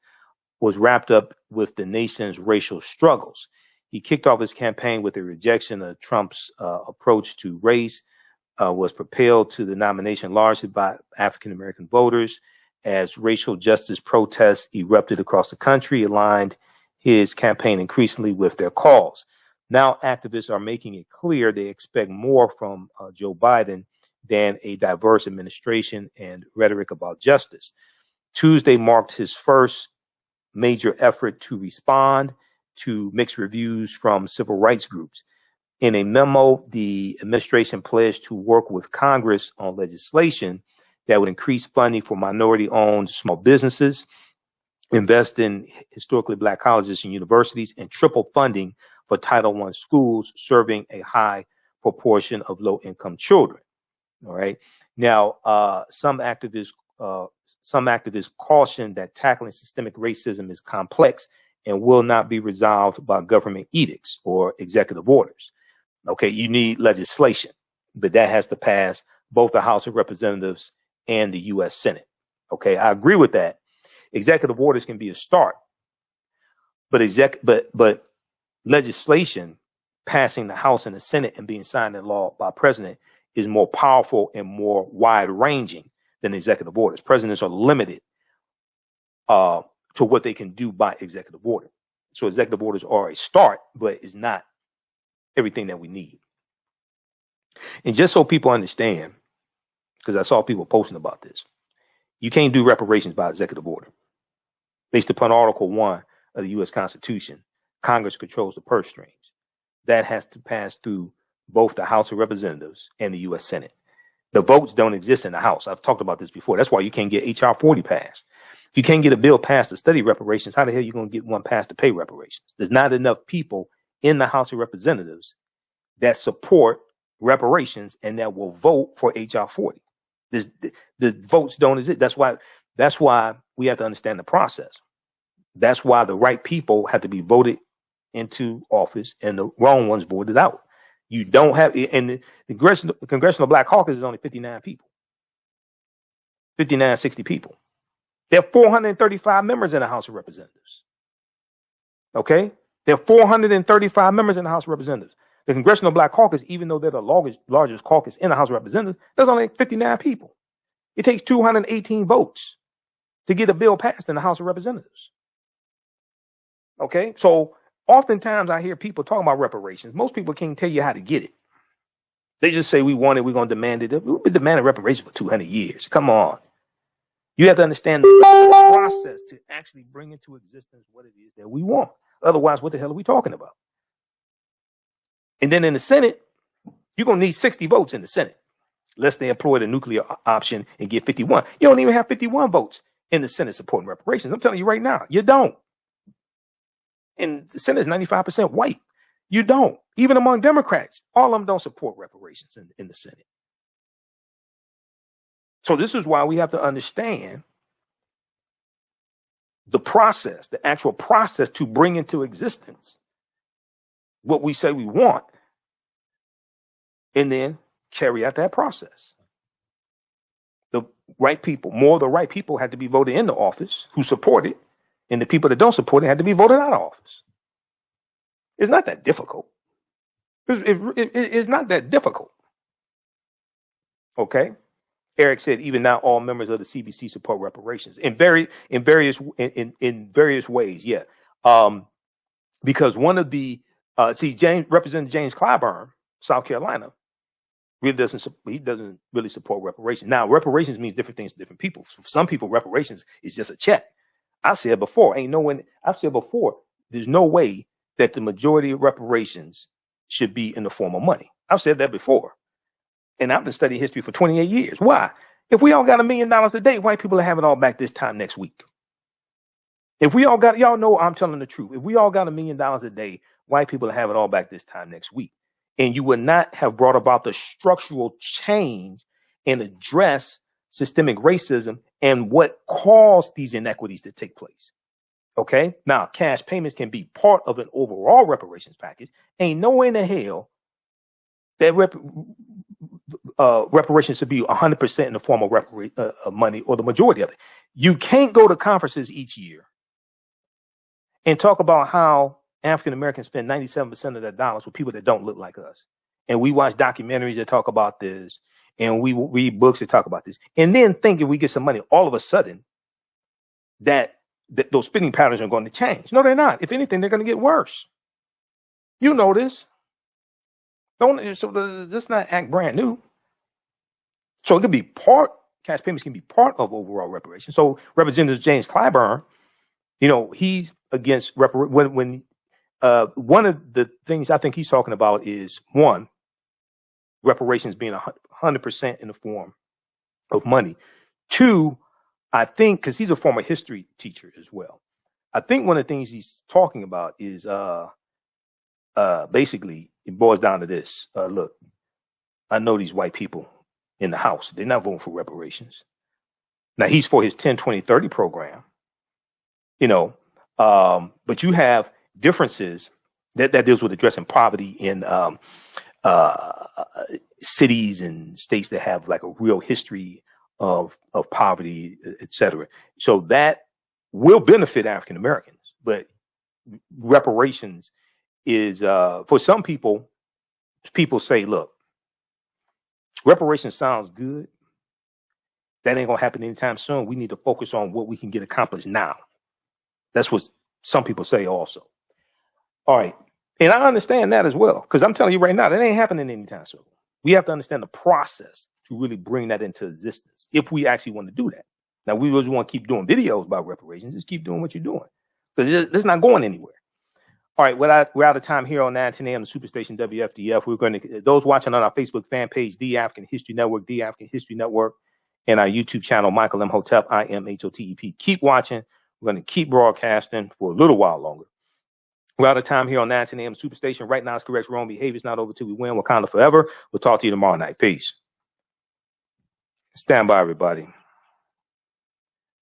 Speaker 1: up with the nation's racial struggles. He kicked off his campaign with a rejection of Trump's approach to race, was propelled to the nomination largely by African-American voters as racial justice protests erupted across the country, aligned his campaign increasingly with their cause. Now activists are making it clear they expect more from Joe Biden than a diverse administration and rhetoric about justice. Tuesday marked his first major effort to respond to mixed reviews from civil rights groups. In a memo, the administration pledged to work with Congress on legislation that would increase funding for minority-owned small businesses, invest in historically Black colleges and universities, and triple funding for Title I schools serving a high proportion of low-income children. All right. Now, some activists caution that tackling systemic racism is complex and will not be resolved by government edicts or executive orders. Okay, you need legislation, but that has to pass both the House of Representatives and the U.S. Senate. Okay, I agree with that. Executive orders can be a start, but legislation passing the House and the Senate and being signed into law by president is more powerful and more wide-ranging than executive orders. Presidents are limited to what they can do by executive order. So executive orders are a start, but it's not everything that we need. And just so people understand, because I saw people posting about this, you can't do reparations by executive order. Based upon Article 1 of the U.S. Constitution, Congress controls the purse strings. That has to pass through both the House of Representatives and the U.S. Senate. The votes don't exist in the House. I've talked about this before. That's why you can't get H.R. 40 passed. If you can't get a bill passed to study reparations, how the hell are you going to get one passed to pay reparations? There's not enough people in the House of Representatives that support reparations and that will vote for H.R. 40. The votes don't exist. That's why we have to understand the process. That's why the right people have to be voted into office and the wrong ones voted out. You don't have, and the Congressional Black Caucus is only 59 people, 60 people. There are 435 members in the House of Representatives. Okay? There are 435 members in the House of Representatives. The Congressional Black Caucus, even though they're the largest caucus in the House of Representatives, there's only 59 people. It takes 218 votes to get a bill passed in the House of Representatives. Okay? So oftentimes I hear people talking about reparations. Most people can't tell you how to get it. They just say, we want it, we're going to demand it. We've been demanding reparations for 200 years. Come on. You have to understand the process to actually bring into existence what it is that we want. Otherwise, what the hell are we talking about? And then in the Senate, you're going to need 60 votes in the Senate, unless they employ the nuclear option and get 51. You don't even have 51 votes in the Senate supporting reparations. I'm telling you right now, you don't. And the Senate is 95% white. You don't. Even among Democrats, all of them don't support reparations in the Senate. So this is why we have to understand the process, the actual process to bring into existence what we say we want, and then carry out that process. The right people, more of the right people had to be voted into office who support it, and the people that don't support it had to be voted out of office. It's not that difficult. It's not that difficult. Okay? Eric said, even now, all members of the CBC support reparations in various ways. Yeah, because one of the Representative James Clyburn, South Carolina, really doesn't really support reparations. Now, reparations means different things to different people. For some people, reparations is just a check. I said before, there's no way that the majority of reparations should be in the form of money. I've said that before. And I've been studying history for 28 years. Why? If we all got $1 million a day, white people will have it all back this time next week. If we all got, y'all know I'm telling the truth. If we all got $1 million a day, white people will have it all back this time next week. And you would not have brought about the structural change and address systemic racism and what caused these inequities to take place. Okay? Now, cash payments can be part of an overall reparations package. Ain't no way in the hell that reparations should be 100% in the form of money or the majority of it. You can't go to conferences each year and talk about how African Americans spend 97% of their dollars with people that don't look like us. And we watch documentaries that talk about this, and we read books that talk about this, and then think if we get some money, all of a sudden that those spending patterns are going to change. No, they're not. If anything, they're going to get worse. You know this. Let's not act brand new. So it could be cash payments can be part of overall reparations. So Representative James Clyburn, he's against when one of the things I think he's talking about is, one, reparations being 100% in the form of money. Two, I think, because he's a former history teacher as well, I think one of the things he's talking about is basically it boils down to this. Look, I know these white people in the House, they're not voting for reparations. Now, he's for his 10, 20, 30 program, but you have differences that deals with addressing poverty in cities and states that have like a real history of poverty, et cetera. So that will benefit African Americans, but reparations is for some people say, look, reparations sounds good. That ain't gonna happen anytime soon. We need to focus on what we can get accomplished now. That's what some people say also. All right. And I understand that as well, because I'm telling you right now, that ain't happening anytime soon. We have to understand the process to really bring that into existence if we actually want to do that. Now, we just want to keep doing videos about reparations. Just keep doing what you're doing, because it's not going anywhere. All right, we're out of time here on 910 AM, the Superstation WFDF. We're going to, those watching on our Facebook fan page, The African History Network, The African History Network, and our YouTube channel, Michael Imhotep, IMHOTEP. Keep watching. We're going to keep broadcasting for a little while longer. We're out of time here on 910 AM Superstation. Right now, it's correct. Wrong behavior is not over till we win. Wakanda forever. We'll talk to you tomorrow night. Peace. Stand by, everybody.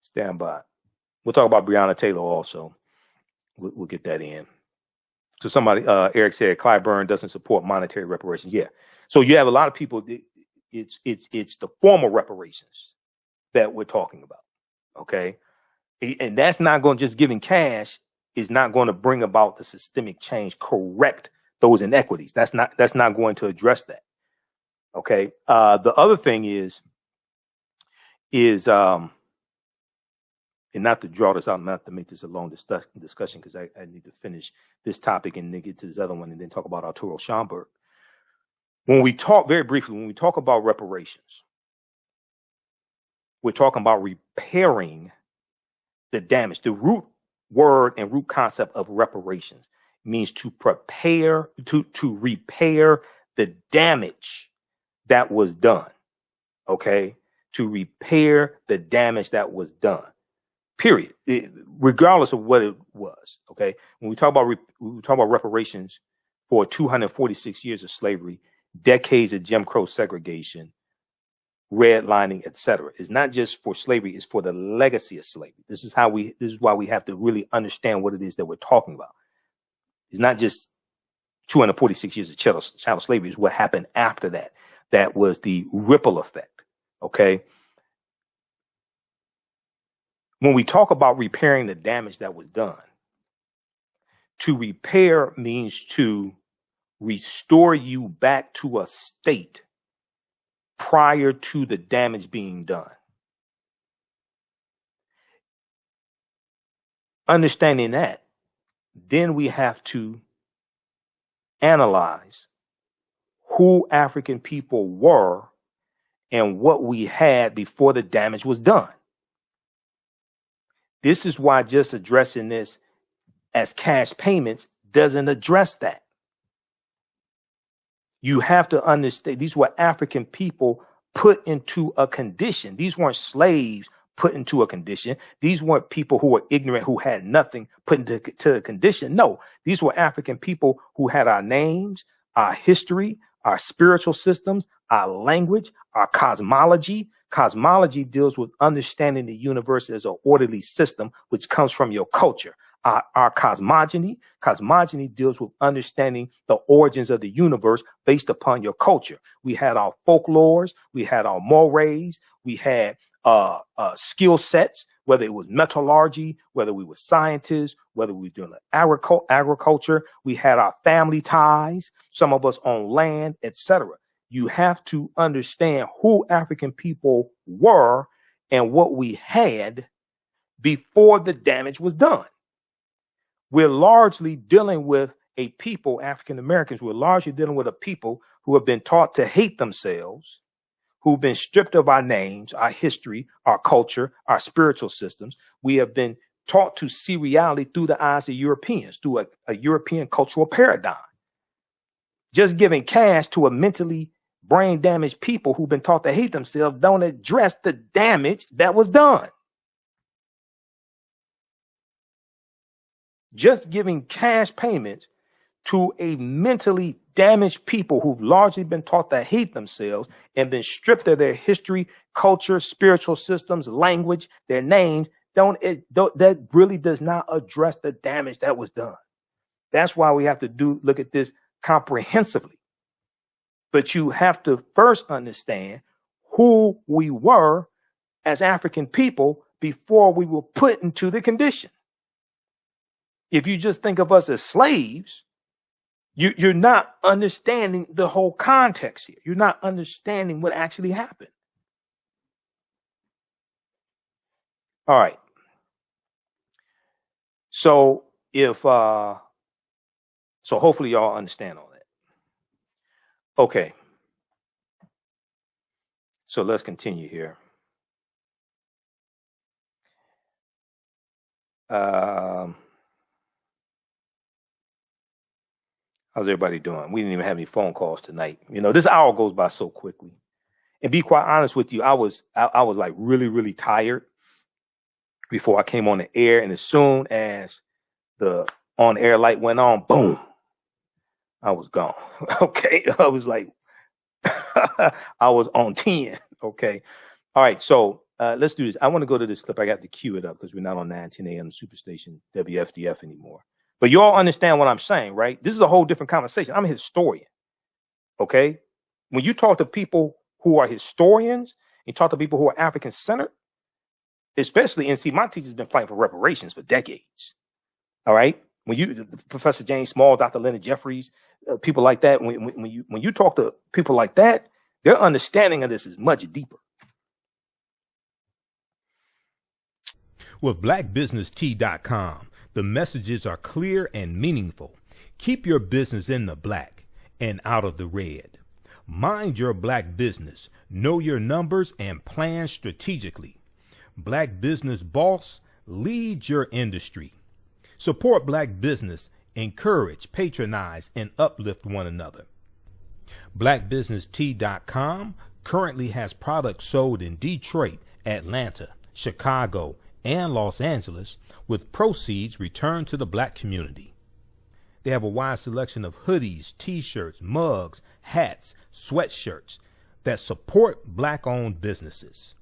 Speaker 1: Stand by. We'll talk about Breonna Taylor also. We'll get that in. So somebody, Eric said, Clyburn doesn't support monetary reparations. Yeah. So you have a lot of people. It's the formal reparations that we're talking about. Okay. And that's not going to just giving cash is not going to bring about the systemic change, correct those inequities. That's not going to address that. Okay. The other thing is and not to draw this out, not to make this a long discussion, because I need to finish this topic and then get to this other one and then talk about Arturo Schomburg. When we talk about reparations, we're talking about repairing the damage. The root word and root concept of reparations means to repair the damage that was done. Okay? To repair the damage that was done. Period. Regardless of what it was. Okay. When we talk about reparations for 246 years of slavery, decades of Jim Crow segregation, redlining, etc., it's not just for slavery; it's for the legacy of slavery. This is why we have to really understand what it is that we're talking about. It's not just 246 years of chattel slavery; it's what happened after that. That was the ripple effect. Okay. When we talk about repairing the damage that was done, to repair means to restore you back to a state prior to the damage being done. Understanding that, then we have to analyze who African people were and what we had before the damage was done. This is why just addressing this as cash payments doesn't address that. You have to understand these were African people put into a condition. These weren't slaves put into a condition. These weren't people who were ignorant, who had nothing put into a condition. No, these were African people who had our names, our history, our spiritual systems, our language, our cosmology. Cosmology deals with understanding the universe as an orderly system, which comes from your culture. Our cosmogony deals with understanding the origins of the universe based upon your culture. We had our folklores, we had our mores, we had skill sets, whether it was metallurgy, whether we were scientists, whether we were doing agriculture, we had our family ties, some of us own land, etc. You have to understand who African people were and what we had before the damage was done. We're largely dealing with a people, African Americans, we're largely dealing with a people who have been taught to hate themselves, who've been stripped of our names, our history, our culture, our spiritual systems. We have been taught to see reality through the eyes of Europeans, through a European cultural paradigm. Just giving cash to a mentally brain damaged people who've been taught to hate themselves don't address the damage that was done. Just giving cash payments to a mentally damaged people who've largely been taught to hate themselves and been stripped of their history, culture, spiritual systems, language, their names, that really does not address the damage that was done. That's why we have to look at this comprehensively. But you have to first understand who we were as African people before we were put into the condition. If you just think of us as slaves, you're not understanding the whole context here. You're not understanding what actually happened. All right. So so hopefully y'all understand all that. Okay. So let's continue here. How's everybody doing? We didn't even have any phone calls tonight. You know, this hour goes by so quickly. And be quite honest with you, I was like really, really tired before I came on the air. And as soon as the on-air light went on, boom, I was gone. Okay. I was like, I was on 10. Okay. All right. So let's do this. I want to go to this clip. I got to cue it up because we're not on 910 AM Superstation WFDF anymore. But you all understand what I'm saying, right? This is a whole different conversation. I'm a historian. Okay. When you talk to people who are historians, you talk to people who are African centered, especially, and see, my teacher's been fighting for reparations for decades. All right. When Professor James Small, Dr. Leonard Jeffries, people like that, when you talk to people like that, their understanding of this is much deeper.
Speaker 3: With blackbusinesstea.com, the messages are clear and meaningful. Keep your business in the black and out of the red. Mind your black business. Know your numbers and plan strategically. Black Business Boss, lead your industry. Support black business, encourage, patronize, and uplift one another. Blackbusinesstea.com currently has products sold in Detroit, Atlanta, Chicago, and Los Angeles, with proceeds returned to the black community. They have a wide selection of hoodies, t-shirts, mugs, hats, sweatshirts that support black-owned businesses.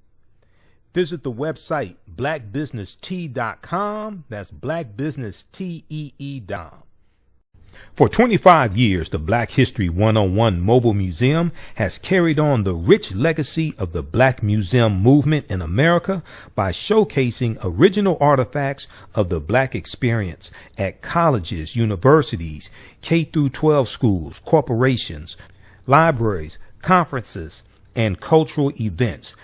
Speaker 3: Visit the website blackbusinesstee.com. That's blackbusinesstee.com. For 25 years, the Black History 101 Mobile Museum has carried on the rich legacy of the Black Museum movement in America by showcasing original artifacts of the Black experience at colleges, universities, K-12 schools, corporations, libraries, conferences, and cultural events,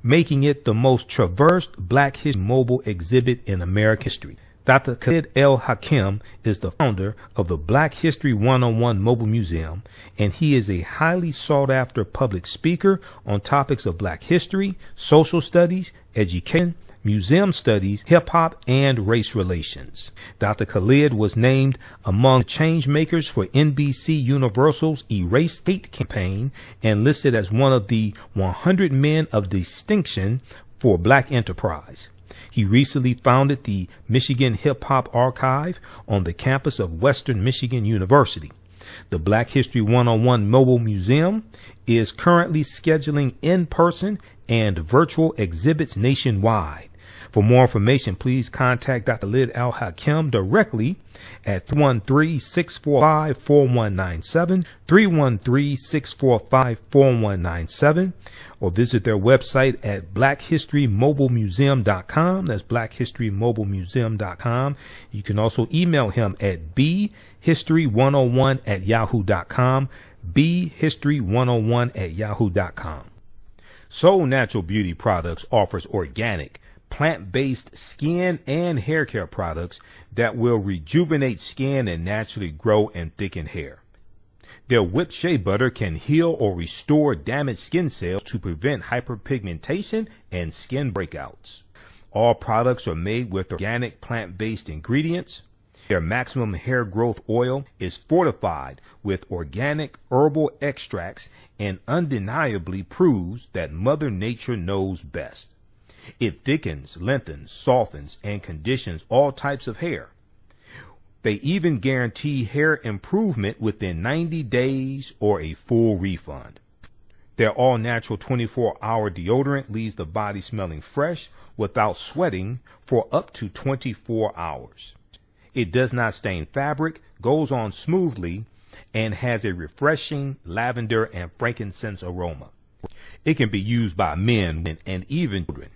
Speaker 3: making it the most traversed Black History mobile exhibit in American history. Dr. Khalid El-Hakim is the founder of the Black History 101 Mobile Museum, and he is a highly sought-after public speaker on topics of Black history, social studies, education, museum studies, hip-hop, and race relations. Dr. Khalid was named among the change makers for NBC Universal's Erase Hate campaign and listed as one of the 100 men of distinction for Black enterprise. He recently founded the Michigan Hip Hop Archive on the campus of Western Michigan University. The Black History 101 Mobile Museum is currently scheduling in-person and virtual exhibits nationwide. For more information, please contact Dr. Lid Al-Hakim directly at 313-645-4197, 313-645-4197, or visit their website at blackhistorymobilemuseum.com. That's blackhistorymobilemuseum.com. You can also email him at bhistory101@yahoo.com, bhistory101@yahoo.com. Soul Natural Beauty Products offers organic, plant-based skin and hair care products that will rejuvenate skin and naturally grow and thicken hair. Their whipped shea butter can heal or restore damaged skin cells to prevent hyperpigmentation and skin breakouts. All products are made with organic plant-based ingredients. Their maximum hair growth oil is fortified with organic herbal extracts and undeniably proves that Mother Nature knows best. It thickens, lengthens, softens, and conditions all types of hair. They even guarantee hair improvement within 90 days or a full refund. Their all-natural 24-hour deodorant leaves the body smelling fresh without sweating for up to 24 hours. It does not stain fabric, goes on smoothly, and has a refreshing lavender and frankincense aroma. It can be used by men and even children.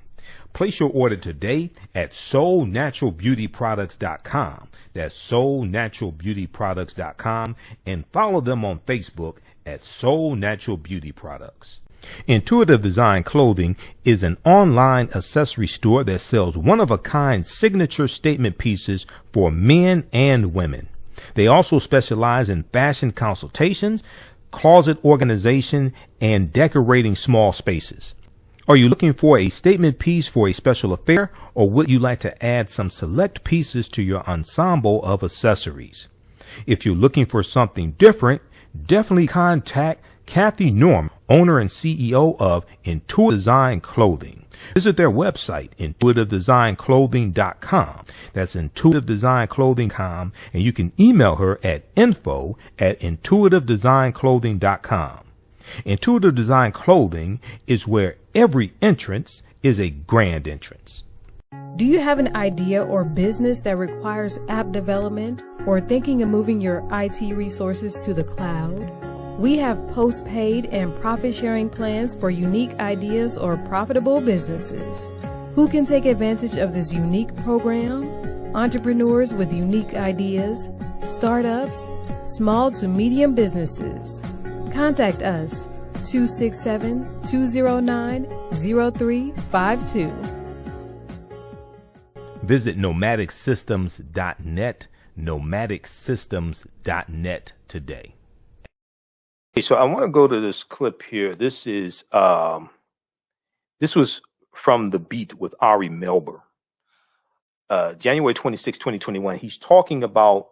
Speaker 3: Place your order today at soulnaturalbeautyproducts.com. That's soulnaturalbeautyproducts.com, and follow them on Facebook at Soul Natural Beauty Products. Intuitive Design Clothing is an online accessory store that sells one-of-a-kind signature statement pieces for men and women. They also specialize in fashion consultations, closet organization, and decorating small spaces. Are you looking for a statement piece for a special affair, or would you like to add some select pieces to your ensemble of accessories? If you're looking for something different, definitely contact Kathy Norm, owner and CEO of Intuitive Design Clothing. Visit their website, intuitivedesignClothing.com. That's intuitivedesignClothing.com, and you can email her at info@intuitivedesignClothing.com. Intuitive Design Clothing is where every entrance is a grand entrance.
Speaker 7: Do you have an idea or business that requires app development, or thinking of moving your IT resources to the cloud? We have postpaid and profit-sharing plans for unique ideas or profitable businesses. Who can take advantage of this unique program? Entrepreneurs with unique ideas, startups, small to medium businesses. Contact us, 267-209-0352.
Speaker 3: Visit nomadicsystems.net, nomadicsystems.net today.
Speaker 1: Okay, so I want to go to this clip here. This was from The Beat with Ari Melber, January 26, 2021. He's talking about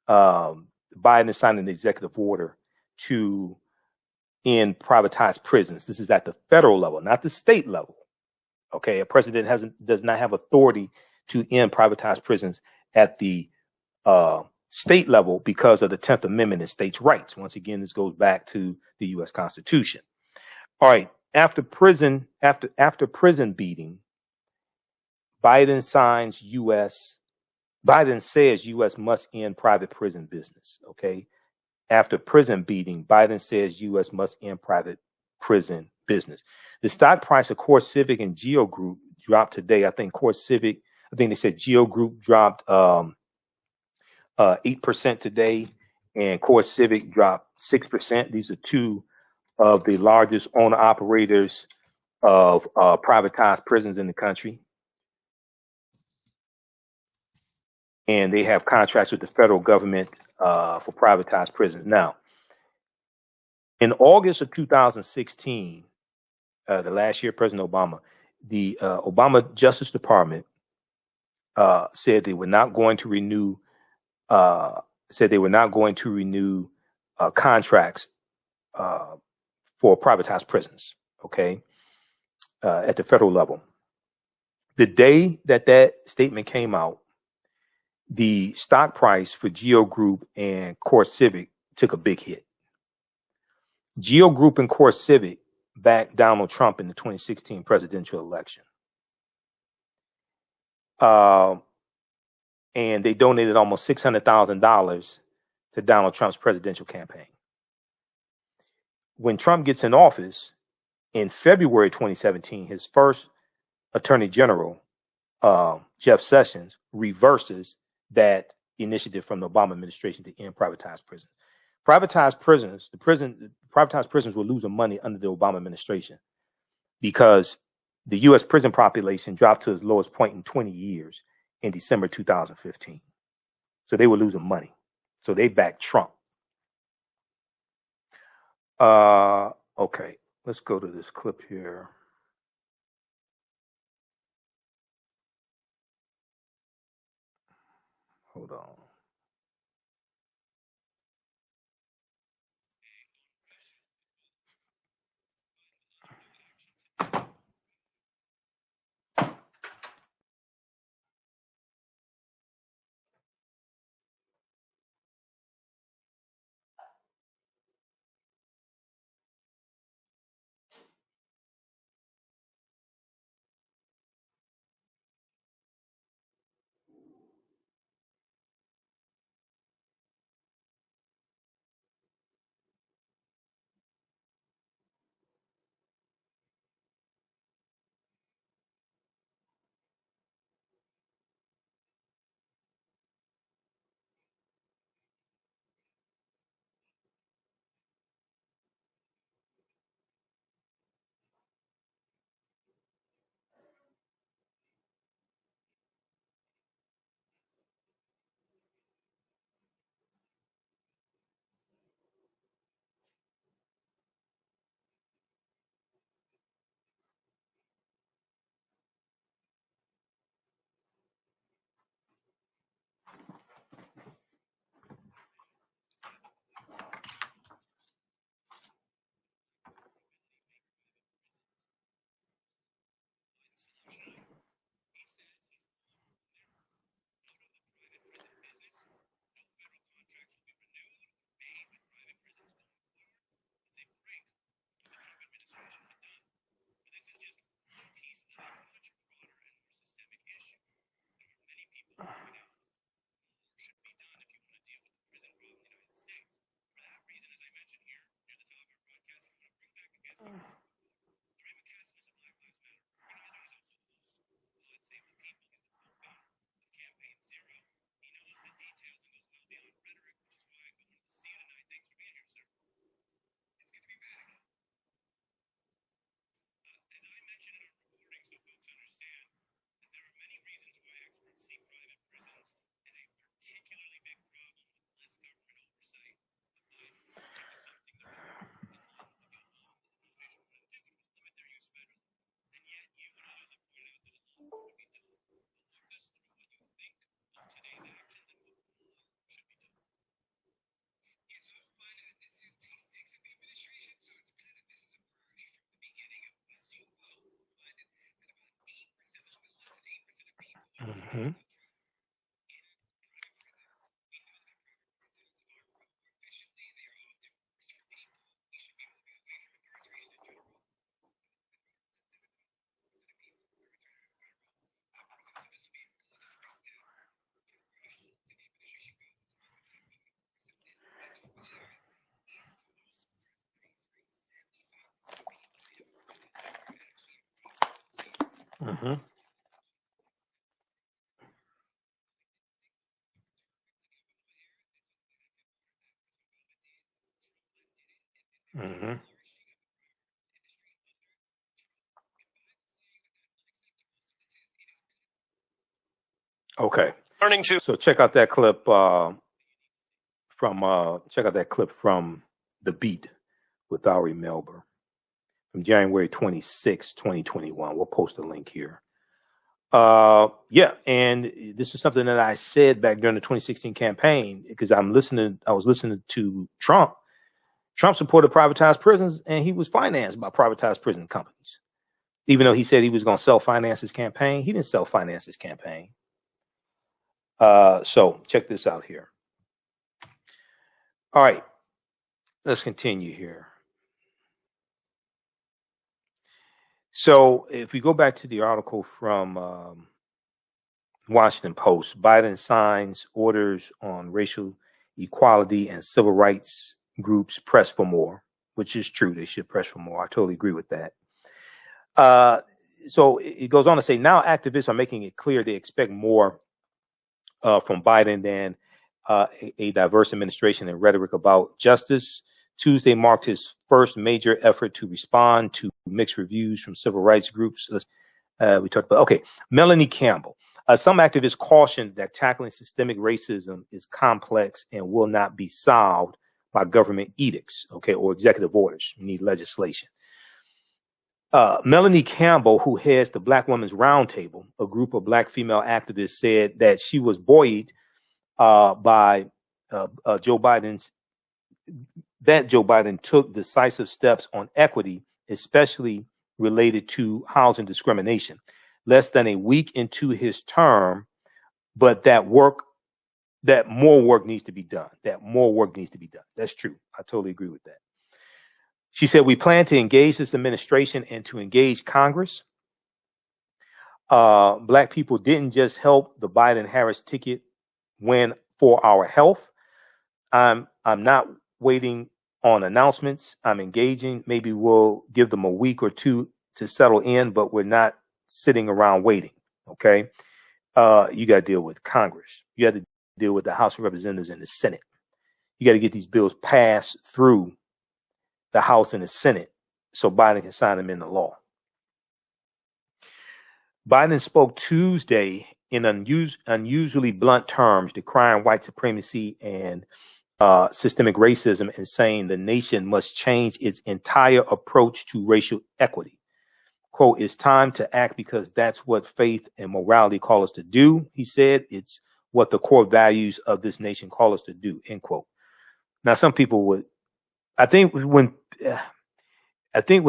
Speaker 1: Biden signing an executive order to end privatized prisons. This is at the federal level, not the state level. Okay, a president does not have authority to end privatized prisons at the state level because of the 10th Amendment and states' rights. Once again, this goes back to the U.S. Constitution. All right, after prison beating, Biden says U.S. must end private prison business. Okay. After prison beating, Biden says U.S. must end private prison business. The stock price of Core Civic and Geo Group dropped today. I think they said Geo Group dropped 8% today, and Core Civic dropped 6%. These are two of the largest owner-operators of privatized prisons in the country. And they have contracts with the federal government for privatized prisons. Now, in August of 2016, the last year, President Obama, the Obama Justice Department said they were not going to renew contracts for privatized prisons. Okay, at the federal level. The day that statement came out, the stock price for Geo Group and Core Civic took a big hit. Geo Group and Core Civic backed Donald Trump in the 2016 presidential election. And they donated almost $600,000 to Donald Trump's presidential campaign. When Trump gets in office in February 2017, his first attorney general, Jeff Sessions, reverses that initiative from the Obama administration to end privatized prisons. Privatized prisons were losing money under the Obama administration because the U.S. prison population dropped to its lowest point in 20 years in December 2015. So they were losing money. So they backed Trump. Okay, let's go to this clip here. Hold on. Mm-hmm. Mm-hmm. Mm-hmm. Okay. So check out that clip from The Beat with Ari Melber from January 26, 2021. We'll post a link here. Yeah, and this is something that I said back during the 2016 campaign because I was listening to Trump. Trump supported privatized prisons, and he was financed by privatized prison companies. Even though he said he was going to self-finance his campaign, he didn't self-finance his campaign. So check this out here. All right, let's continue here. So if we go back to the article from Washington Post. Biden signs orders on racial equality and civil rights groups press for more, which is true. They should press for more. I totally agree with that. So it goes on to say, now activists are making it clear they expect more from Biden than a diverse administration and rhetoric about justice. Tuesday marked his first major effort to respond to mixed reviews from civil rights groups. We talked about, okay, Melanie Campbell. Some activists cautioned that tackling systemic racism is complex and will not be solved by government edicts, okay, or executive orders. We need legislation. Melanie Campbell, who heads the Black Women's Roundtable, a group of Black female activists, said that she was buoyed by Joe Biden's, that Joe Biden took decisive steps on equity, especially related to housing discrimination. Less than a week into his term, but that more work needs to be done. That more work needs to be done. That's true. I totally agree with that. She said, we plan to engage this administration and to engage Congress. Black people didn't just help the Biden-Harris ticket win for our health. I'm not waiting on announcements. I'm engaging. Maybe we'll give them a week or two to settle in, but we're not sitting around waiting. Okay. You got to deal with Congress. You got to deal with the House of Representatives and the Senate. You got to get these bills passed through the House and the Senate so Biden can sign them into law. Biden spoke Tuesday in unusually blunt terms, decrying white supremacy and systemic racism and saying the nation must change its entire approach to racial equity. Quote, it's time to act because that's what faith and morality call us to do, he said. It's what the core values of this nation call us to do, end quote. Now, some people would, I think when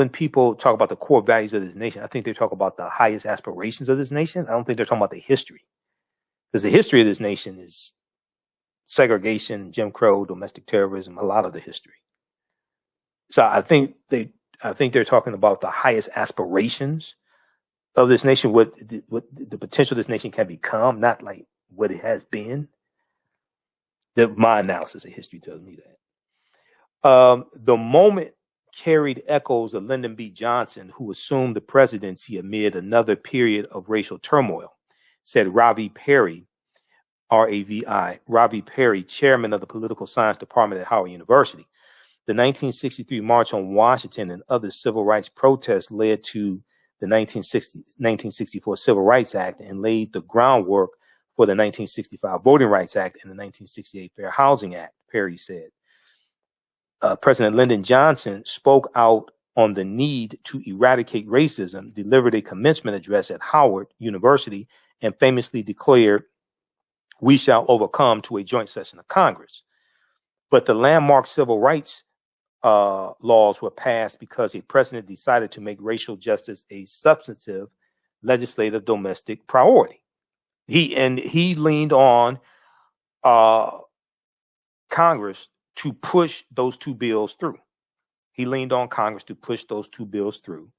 Speaker 1: people talk about the core values of this nation, I think they talk about the highest aspirations of this nation. I don't think they're talking about the history. Because the history of this nation is segregation, Jim Crow, domestic terrorism, a lot of the history. So I think they're talking about the highest aspirations of this nation, what the potential this nation can become, not like what it has been. My analysis of history tells me that. The moment carried echoes of Lyndon B. Johnson, who assumed the presidency amid another period of racial turmoil, said Ravi Perry, R-A-V-I, Ravi Perry, chairman of the political science department at Howard University. The 1963 March on Washington and other civil rights protests led to the 1964 Civil Rights Act and laid the groundwork for the 1965 Voting Rights Act and the 1968 Fair Housing Act, Perry said. President Lyndon Johnson spoke out on the need to eradicate racism, delivered a commencement address at Howard University, and famously declared, "We shall overcome," to a joint session of Congress. But the landmark civil rights laws were passed because a president decided to make racial justice a substantive legislative domestic priority. He leaned on Congress to push those two bills through. He leaned on Congress to push those two bills through.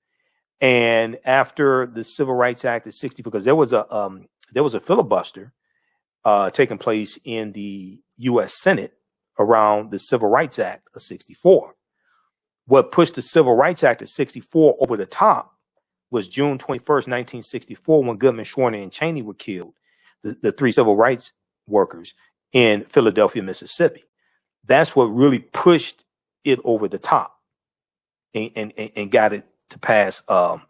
Speaker 1: And after the Civil Rights Act of '64, because there was a filibuster taking place in the U.S. Senate around the Civil Rights Act of '64. What pushed the Civil Rights Act of '64 over the top was June 21st, 1964, when Goodman, Schwerner, and Cheney were killed, the three civil rights workers in Philadelphia, Mississippi. That's what really pushed it over the top and got it to pass the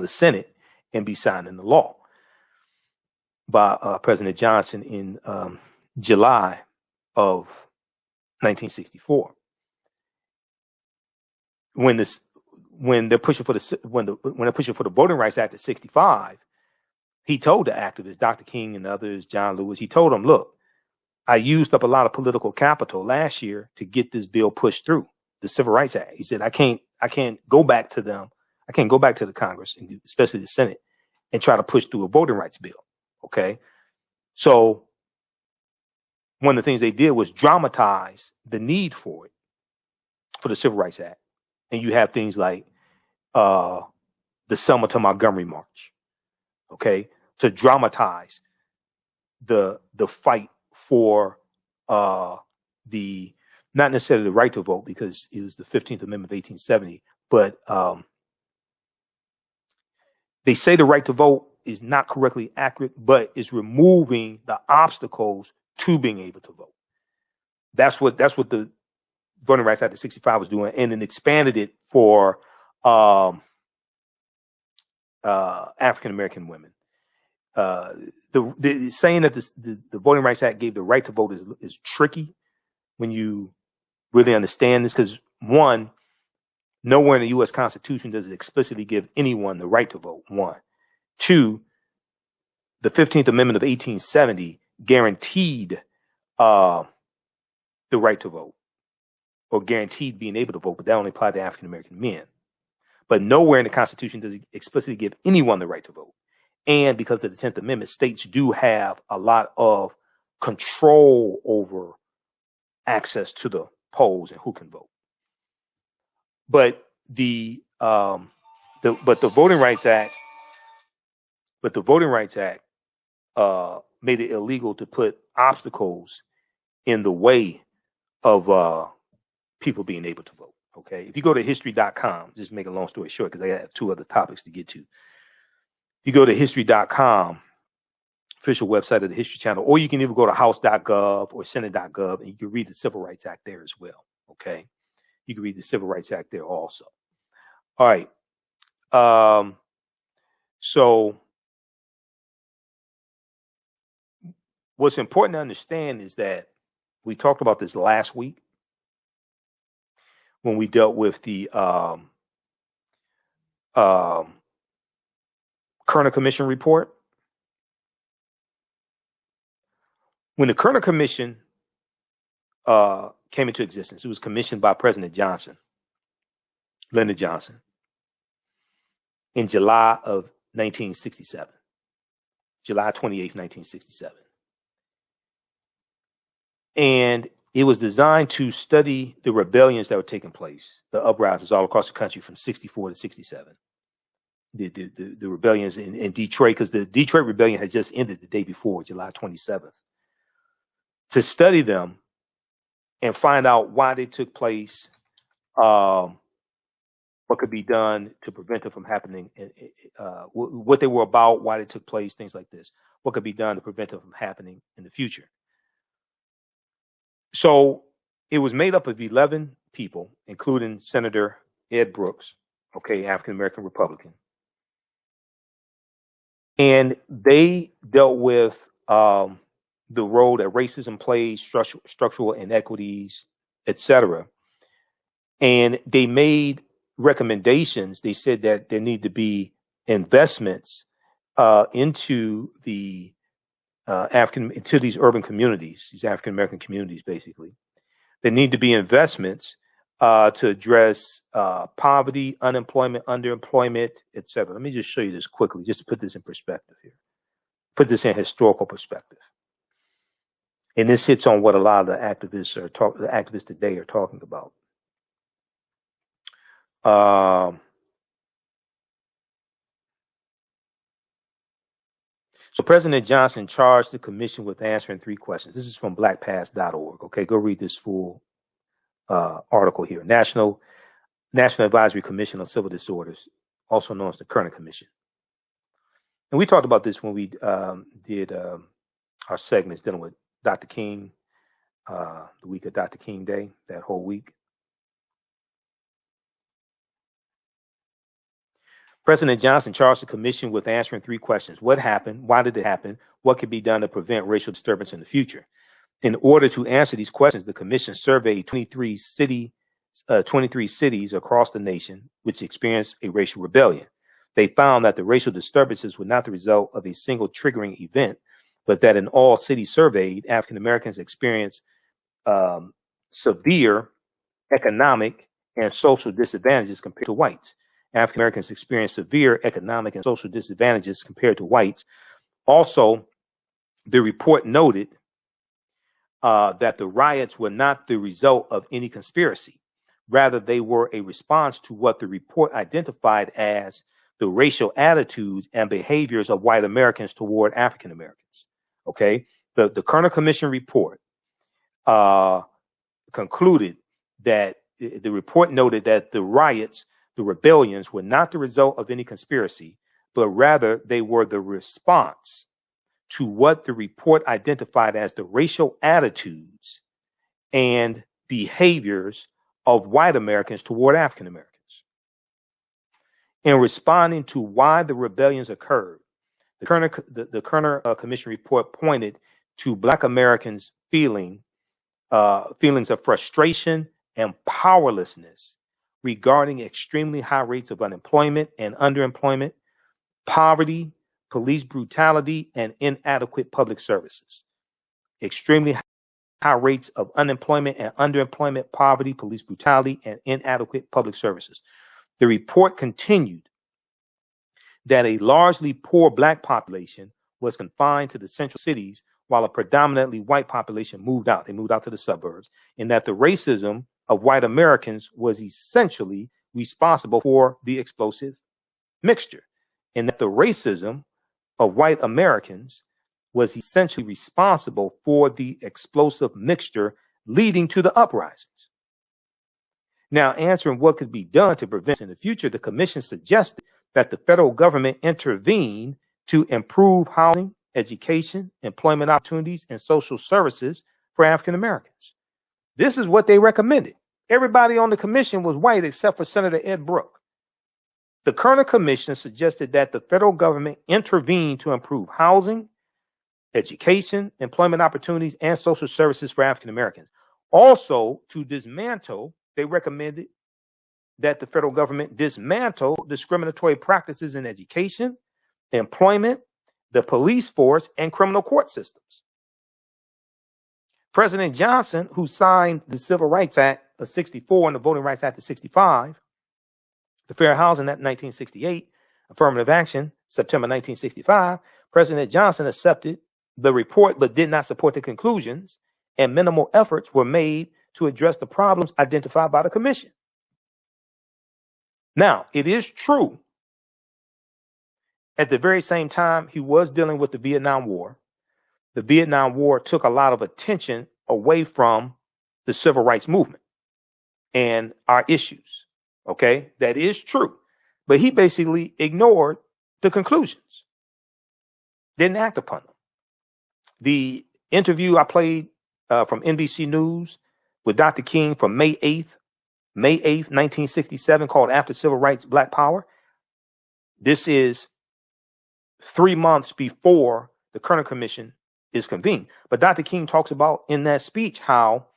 Speaker 1: Senate and be signed into law by President Johnson in July of 1964. When they're pushing for the Voting Rights Act of '65, he told the activists, Dr. King and others, John Lewis, he told them, look, I used up a lot of political capital last year to get this bill pushed through, the Civil Rights Act. He said, I can't go back to them. I can't go back to the Congress, and especially the Senate, and try to push through a voting rights bill. Okay. So one of the things they did was dramatize the need for it, for the Civil Rights Act. And you have things like the Selma to Montgomery March. Okay. to dramatize the fight for the, not necessarily the right to vote, because it was the 15th Amendment of 1870, but they say the right to vote is not correctly accurate, but it's removing the obstacles to being able to vote. That's what the Voting Rights Act of 65 was doing, and then expanded it for African American women. The saying that the Voting Rights Act gave the right to vote is tricky when you really understand this, because one, nowhere in the U.S. Constitution does it explicitly give anyone the right to vote. One. Two, the 15th Amendment of 1870 guaranteed the right to vote, or guaranteed being able to vote, but that only applied to African American men. But nowhere in the Constitution does it explicitly give anyone the right to vote. And because of the 10th Amendment, states do have a lot of control over access to the polls and who can vote. But the Voting Rights Act made it illegal to put obstacles in the way of people being able to vote. Okay, if you go to history.com, just make a long story short, because I have two other topics to get to. If you go to history.com, official website of the History Channel, or you can even go to house.gov or senate.gov, and you can read the Civil Rights Act there as well. Okay, you can read the Civil Rights Act there also. All right. So what's important to understand is that we talked about this last week when we dealt with the Kerner Commission report. When the Kerner Commission came into existence, it was commissioned by President Johnson, Lyndon Johnson, in July of 1967, July 28th, 1967. And it was designed to study the rebellions that were taking place, the uprisings all across the country from 64 to 67. The rebellions in Detroit, because the Detroit rebellion had just ended the day before, July 27th. To study them and find out why they took place, what could be done to prevent them from happening, what they were about, why they took place, things like this. What could be done to prevent them from happening in the future. So it was made up of 11 people, including Senator Ed Brooks, okay, African-American Republican. And they dealt with the role that racism plays, structural inequities, etc. And they made recommendations. They said that there need to be investments into the into these urban communities, these African American communities, basically. There need to be investments to address poverty, unemployment, underemployment, etc. Let me just show you this quickly, just to put this in perspective here. Put this in historical perspective. And this hits on what a lot of the activists today are talking about. So President Johnson charged the commission with answering 3 questions. This is from blackpast.org. Okay, go read this full article here. National Advisory Commission on Civil Disorders, also known as the Kerner Commission. And we talked about this when we did our segments dealing with Dr. King, the week of Dr. King Day, that whole week. President Johnson charged the commission with answering 3 questions. What happened? Why did it happen? What could be done to prevent racial disturbance in the future? In order to answer these questions, the commission surveyed 23 cities across the nation which experienced a racial rebellion. They found that the racial disturbances were not the result of a single triggering event, but that in all cities surveyed, African Americans experienced severe economic and social disadvantages compared to whites. African Americans experienced severe economic and social disadvantages compared to whites. Also, the report noted that the riots were not the result of any conspiracy. Rather, they were a response to what the report identified as the racial attitudes and behaviors of white Americans toward African Americans. Okay, the Kerner Commission report concluded that the report noted that the riots, the rebellions, were not the result of any conspiracy, but rather they were the response to what the report identified as the racial attitudes and behaviors of white Americans toward African Americans. In responding to why the rebellions occurred, the Kerner Commission report pointed to Black Americans' feelings of frustration and powerlessness regarding extremely high rates of unemployment and underemployment, poverty, police brutality, and inadequate public services. Extremely high rates of unemployment and underemployment, poverty, police brutality, and inadequate public services. The report continued that a largely poor Black population was confined to the central cities while a predominantly white population moved out. They moved out to the suburbs, and that the racism of white Americans was essentially responsible for the explosive mixture, and that the racism of white Americans was essentially responsible for the explosive mixture leading to the uprisings. Now, answering what could be done to prevent in the future, the commission suggested that the federal government intervene to improve housing, education, employment opportunities, and social services for African Americans. This is what they recommended. Everybody on the commission was white except for Senator Ed Brooke. The Kerner Commission suggested that the federal government intervene to improve housing, education, employment opportunities, and social services for African Americans. Also, to dismantle, they recommended that the federal government dismantle discriminatory practices in education, employment, the police force, and criminal court systems. President Johnson, who signed the Civil Rights Act of 64 and the Voting Rights Act of 65, the Fair Housing Act of 1968, Affirmative Action, September 1965, President Johnson accepted the report but did not support the conclusions, and minimal efforts were made to address the problems identified by the commission. Now, it is true, at the very same time he was dealing with the Vietnam War, the Vietnam War took a lot of attention away from the civil rights movement and our issues. Okay, that is true. But he basically ignored the conclusions, didn't act upon them. The interview I played from NBC News with Dr. King from May 8th, 1967, called After Civil Rights, Black Power. This is 3 months before the Kerner Commission is convened. But Dr. King talks about in that speech how,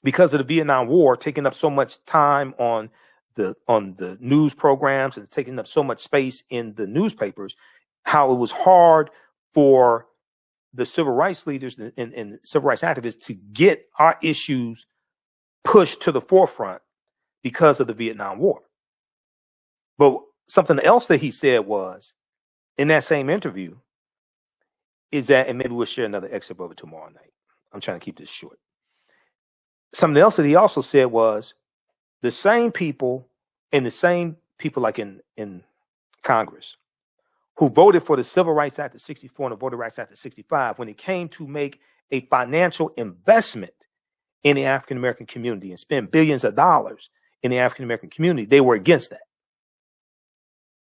Speaker 1: because of the Vietnam War taking up so much time on the news programs and taking up so much space in the newspapers, how it was hard for the civil rights leaders and civil rights activists to get our issues pushed to the forefront because of the Vietnam War. But something else that he said was, in that same interview, is that, and maybe we'll share another excerpt of it tomorrow night. I'm trying to keep this short. Something else that he also said was, the same people like in Congress who voted for the Civil Rights Act of 64 and the Voting Rights Act of 65, when it came to make a financial investment in the African American community and spend billions of dollars in the African American community, they were against that.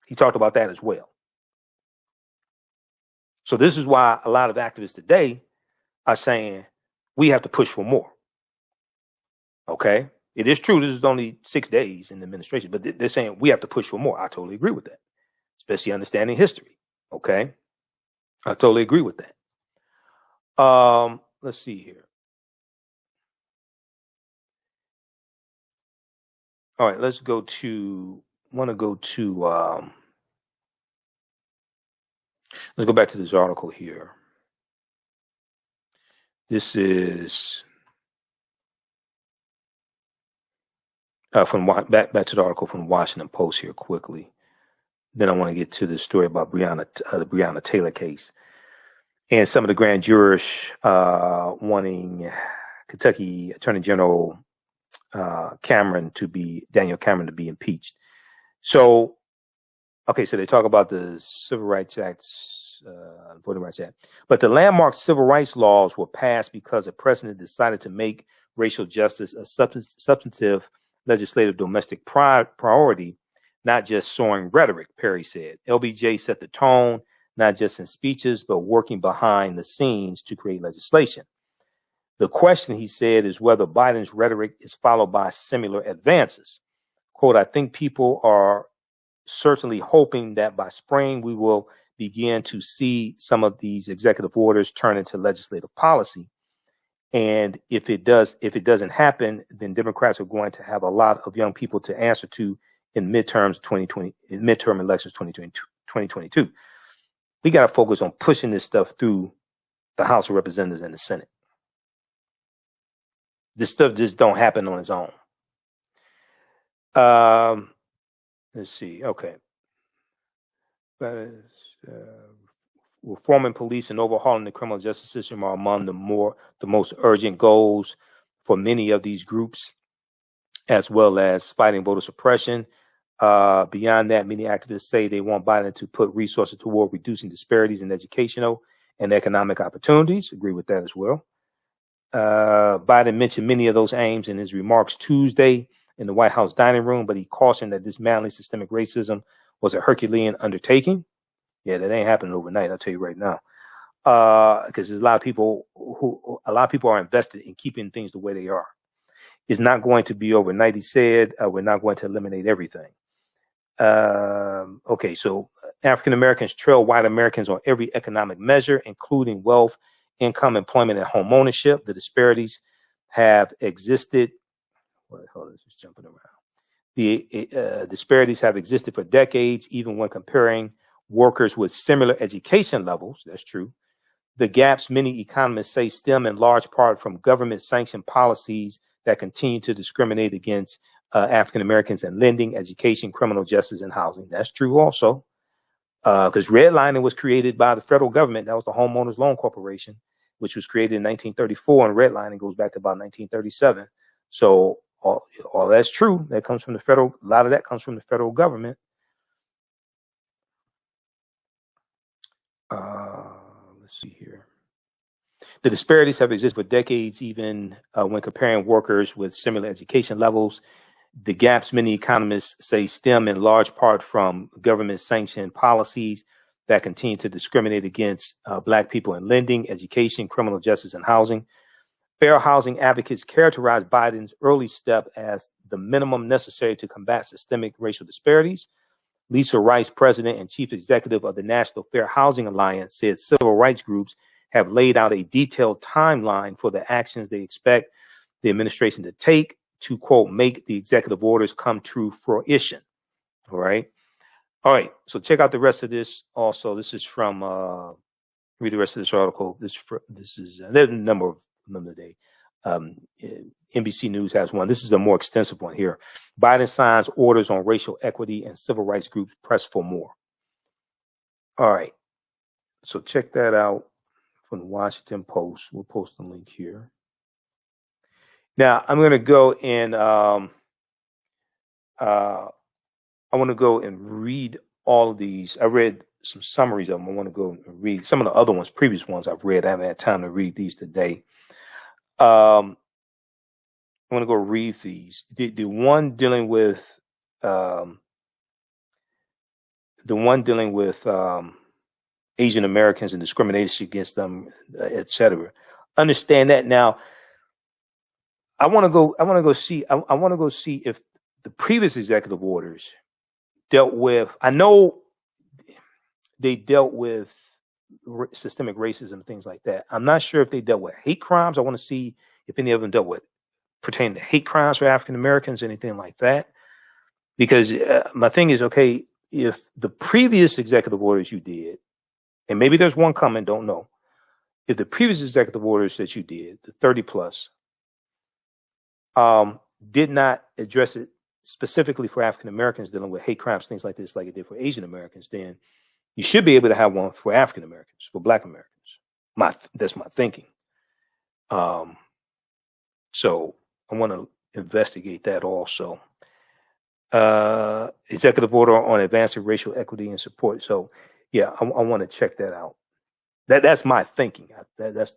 Speaker 1: He talked about that as well. So this is why a lot of activists today are saying we have to push for more. Okay? It is true this is only 6 days in the administration, but they're saying we have to push for more. I totally agree with that, especially understanding history. Okay? I totally agree with that. Let's see here. All right, let's go to let's go back to this article here. This is from back to the article from the Washington Post here quickly. Then I want to get to the story about the Breonna Taylor case and some of the grand jurors wanting Kentucky Attorney General Daniel Cameron to be impeached. So Okay, so they talk about the Civil Rights Acts, Voting Rights Act. But the landmark civil rights laws were passed because the president decided to make racial justice a substantive legislative domestic priority, not just soaring rhetoric, Perry said. LBJ set the tone, not just in speeches, but working behind the scenes to create legislation. The question, he said, is whether Biden's rhetoric is followed by similar advances. Quote, I think people are certainly hoping that by spring we will begin to see some of these executive orders turn into legislative policy. And if it doesn't happen, then Democrats are going to have a lot of young people to answer to in midterm elections 2022. We got to focus on pushing this stuff through the House of Representatives and the Senate. This stuff just don't happen on its own. Let's see. Okay. Reforming police and overhauling the criminal justice system are among the most urgent goals for many of these groups, as well as fighting voter suppression. Beyond that, many activists say they want Biden to put resources toward reducing disparities in educational and economic opportunities. Agree with that as well. Biden mentioned many of those aims in his remarks Tuesday in the White House dining room, but he cautioned that dismantling systemic racism was a Herculean undertaking. Yeah, that ain't happening overnight. I'll tell you right now, because there's a lot of people are invested in keeping things the way they are. It's not going to be overnight, he said. We're not going to eliminate everything. Okay, so African Americans trail white Americans on every economic measure, including wealth, income, employment, and home ownership. The disparities have existed. Hold on, just jumping around. The disparities have existed for decades, even when comparing workers with similar education levels. That's true. The gaps, many economists say, stem in large part from government-sanctioned policies that continue to discriminate against African Americans in lending, education, criminal justice, and housing. That's true also, because redlining was created by the federal government. That was the Homeowners Loan Corporation, which was created in 1934, and redlining goes back to about 1937. So all that's true. That comes from the federal. A lot of that comes from the federal government. Let's see here. The disparities have existed for decades, even when comparing workers with similar education levels. The gaps, many economists say, stem in large part from government-sanctioned policies that continue to discriminate against Black people in lending, education, criminal justice, and housing. Fair housing advocates characterize Biden's early step as the minimum necessary to combat systemic racial disparities. Lisa Rice, president and chief executive of the National Fair Housing Alliance, said civil rights groups have laid out a detailed timeline for the actions they expect the administration to take to, quote, make the executive orders come to fruition. All right. So check out the rest of this. Also, this is from, read the rest of this article. There's a number of them today. NBC News has one. This is a more extensive one here. Biden signs orders on racial equity and civil rights groups press for more. All right. So check that out from the Washington Post. We'll post the link here. Now I'm going to go and I want to go and read all of these. I read some summaries of them. I want to go and read some of the other ones, previous ones I've read. I haven't had time to read these today. I want to go read these. The one dealing with Asian Americans and discrimination against them, etc. Understand that. Now, I want to go see if the previous executive orders dealt with. I know they dealt with systemic racism and things like that. I'm not sure if they dealt with hate crimes. I want to see if any of them dealt with pertaining to hate crimes for African Americans, anything like that. Because my thing is, okay, if the previous executive orders you did, and maybe there's one coming, don't know. If the previous executive orders that you did, the 30 plus, did not address it specifically for African Americans dealing with hate crimes, things like this, like it did for Asian Americans, then you should be able to have one for African Americans, for Black Americans. That's my thinking. So I want to investigate that also. Executive order on advancing racial equity and support. So, yeah, I want to check that out. That's my thinking. That's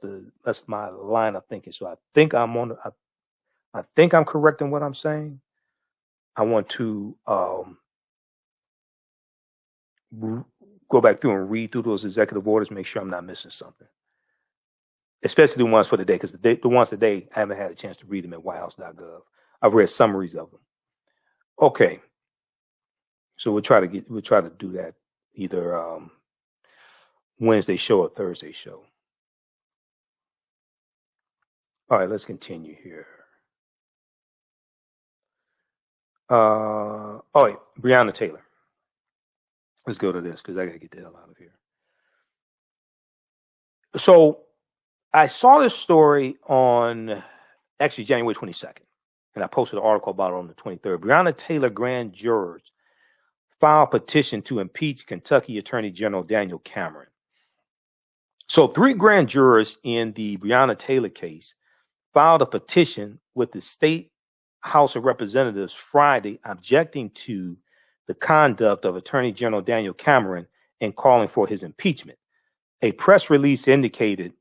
Speaker 1: my line of thinking. So I think I'm correct in what I'm saying. I want to go back through and read through those executive orders, make sure I'm not missing something. Especially the ones for today, because the ones today, I haven't had a chance to read them at whitehouse.gov. I've read summaries of them. Okay. So we'll try to do that either Wednesday show or Thursday show. All right, let's continue here. Breonna Taylor. Let's go to this because I got to get the hell out of here. So I saw this story on actually January 22nd, and I posted an article about it on the 23rd. Breonna Taylor grand jurors file petition to impeach Kentucky Attorney General Daniel Cameron. So 3 grand jurors in the Breonna Taylor case filed a petition with the state House of Representatives Friday objecting to the conduct of Attorney General Daniel Cameron and calling for his impeachment. A press release indicated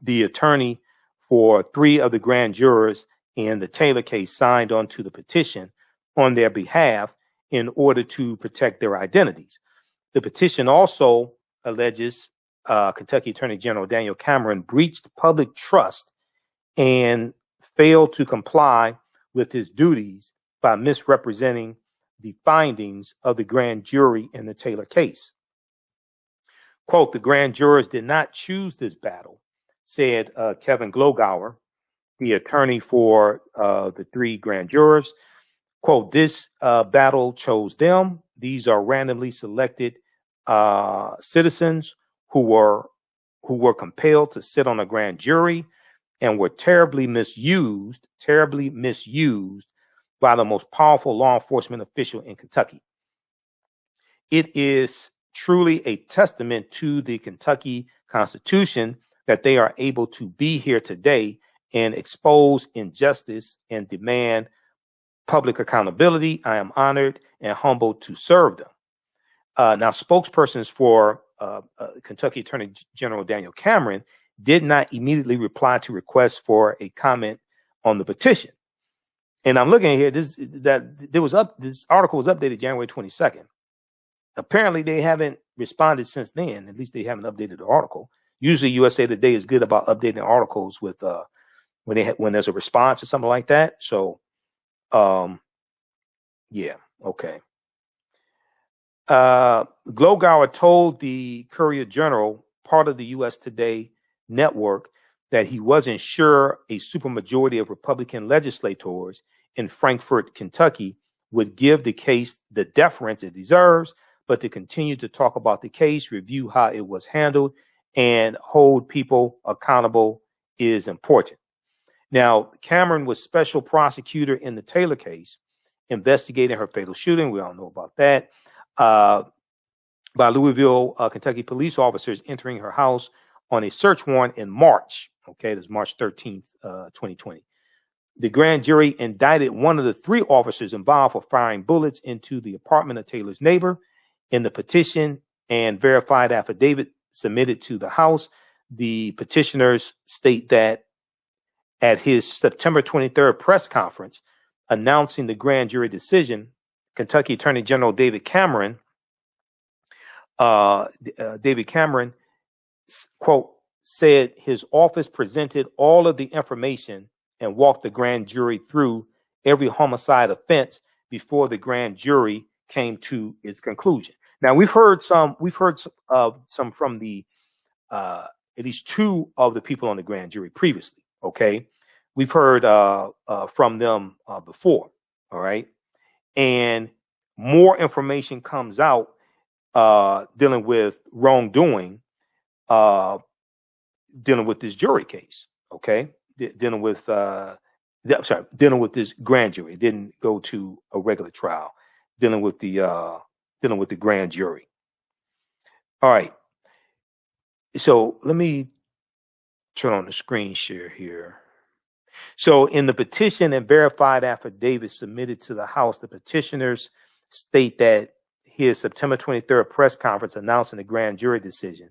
Speaker 1: the attorney for 3 of the grand jurors in the Taylor case signed on to the petition on their behalf in order to protect their identities. The petition also alleges Kentucky Attorney General Daniel Cameron breached public trust and failed to comply with his duties by misrepresenting the findings of the grand jury in the Taylor case. Quote, the grand jurors did not choose this battle, said Kevin Glogauer, the attorney for the 3 grand jurors. Quote, this battle chose them. These are randomly selected citizens who were compelled to sit on a grand jury and were terribly misused by the most powerful law enforcement official in Kentucky. It is truly a testament to the Kentucky Constitution that they are able to be here today and expose injustice and demand public accountability. I am honored and humbled to serve them. Now, spokespersons for Kentucky Attorney General Daniel Cameron did not immediately reply to requests for a comment on the petition. And I'm looking at here, this article was updated January 22nd. Apparently they haven't responded since then. At least they haven't updated the article. Usually USA Today is good about updating articles with when there's a response or something like that. So yeah, okay. Glogauer told the Courier Journal, part of the US Today network, that he wasn't sure a supermajority of Republican legislators in Frankfort, Kentucky, would give the case the deference it deserves, but to continue to talk about the case, review how it was handled, and hold people accountable is important. Now, Cameron was special prosecutor in the Taylor case, investigating her fatal shooting. We all know about that. By Louisville, Kentucky police officers entering her house on a search warrant in March. Okay, this is March 13th, 2020. The grand jury indicted one of the 3 officers involved for firing bullets into the apartment of Taylor's neighbor. In the petition and verified affidavit submitted to the House, the petitioners state that at his September 23rd press conference announcing the grand jury decision, Kentucky Attorney General David Cameron, quote, said his office presented all of the information and walked the grand jury through every homicide offense before the grand jury came to its conclusion. Now we've heard some from the at least 2 of the people on the grand jury previously. Okay, we've heard from them before. All right, and more information comes out dealing with wrongdoing, dealing with this jury case. Okay, dealing with this grand jury. It didn't go to a regular trial. Dealing with the grand jury. All right. So let me turn on the screen share here. So in the petition and verified affidavit submitted to the House, the petitioners state that his September 23rd press conference announcing the grand jury decision,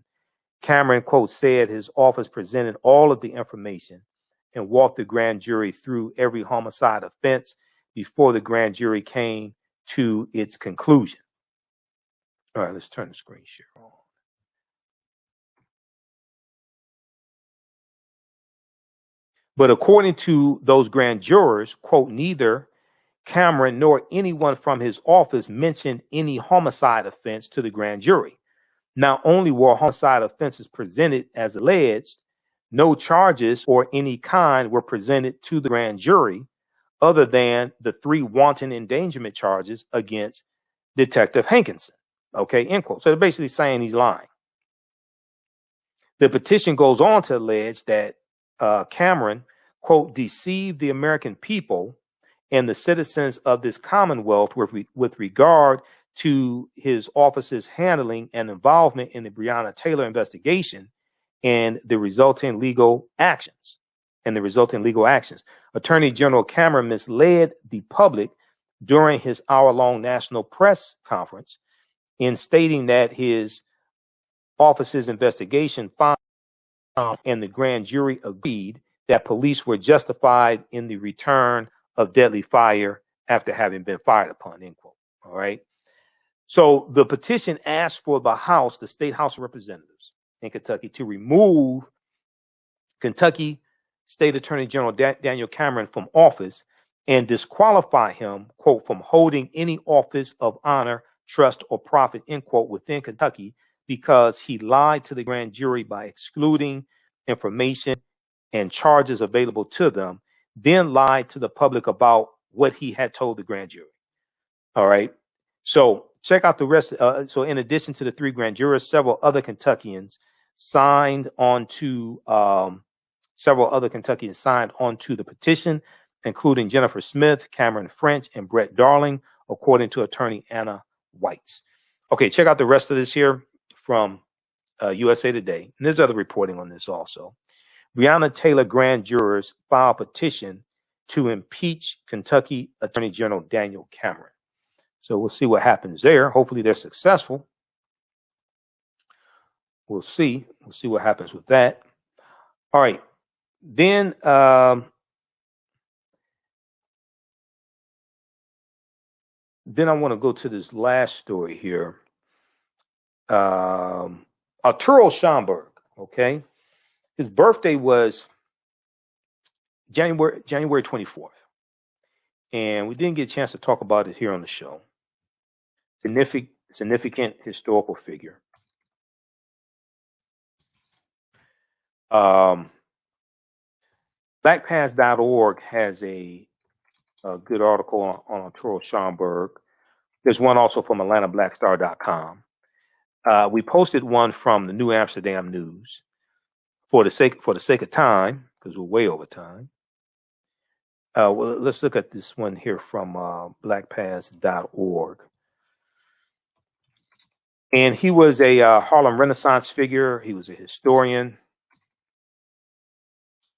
Speaker 1: Cameron, quote, said his office presented all of the information and walked the grand jury through every homicide offense before the grand jury came to its conclusion. All right, let's turn the screen share on. But according to those grand jurors, quote, neither Cameron nor anyone from his office mentioned any homicide offense to the grand jury. Not only were homicide offenses presented as alleged, no charges or any kind were presented to the grand jury other than the 3 wanton endangerment charges against Detective Hankinson. Okay, end quote. So they're basically saying he's lying. The petition goes on to allege that Cameron, quote, deceived the American people and the citizens of this Commonwealth with regard to his office's handling and involvement in the Breonna Taylor investigation and the resulting legal actions. Attorney General Cameron misled the public during his hour-long national press conference in stating that his office's investigation found and the grand jury agreed that police were justified in the return of deadly fire after having been fired upon, end quote. All right. So the petition asked for the state House of Representatives in Kentucky to remove Kentucky State Attorney General Daniel Cameron from office and disqualify him, quote, from holding any office of honor, trust, or profit, end quote, within Kentucky because he lied to the grand jury by excluding information and charges available to them, then lied to the public about what he had told the grand jury. All right. So check out the rest. So in addition to the 3 grand jurors, several other Kentuckians signed on to the petition, including Jennifer Smith, Cameron French, and Brett Darling, according to attorney Anna Whites. Okay, check out the rest of this here from USA Today. And there's other reporting on this also. Breonna Taylor grand jurors file petition to impeach Kentucky Attorney General Daniel Cameron. So we'll see what happens there. Hopefully they're successful. We'll see. We'll see what happens with that. All right. Then I want to go to this last story here. Arturo Schomburg, okay? His birthday was January 24th. And we didn't get a chance to talk about it here on the show. Significant historical figure. Blackpast.org has a good article on Arturo Schomburg. There's one also from AtlantaBlackStar.com. We posted one from the New Amsterdam News for the sake of time, because we're way over time. Well, let's look at this one here from blackpast.org. And he was a Harlem Renaissance figure. He was a historian,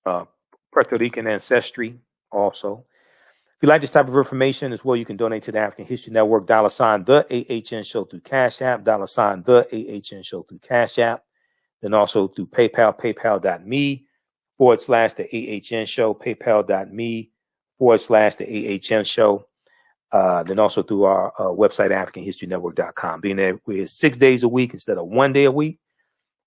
Speaker 1: Puerto Rican ancestry also. If you like this type of information as well, you can donate to the African History Network, $ the AHN Show through Cash App, $ the AHN Show through Cash App, then also through PayPal, paypal.me/the AHN Show, paypal.me/the AHN Show, then also through our website, AfricanHistoryNetwork.com. Being there, we're 6 days a week instead of 1 day a week.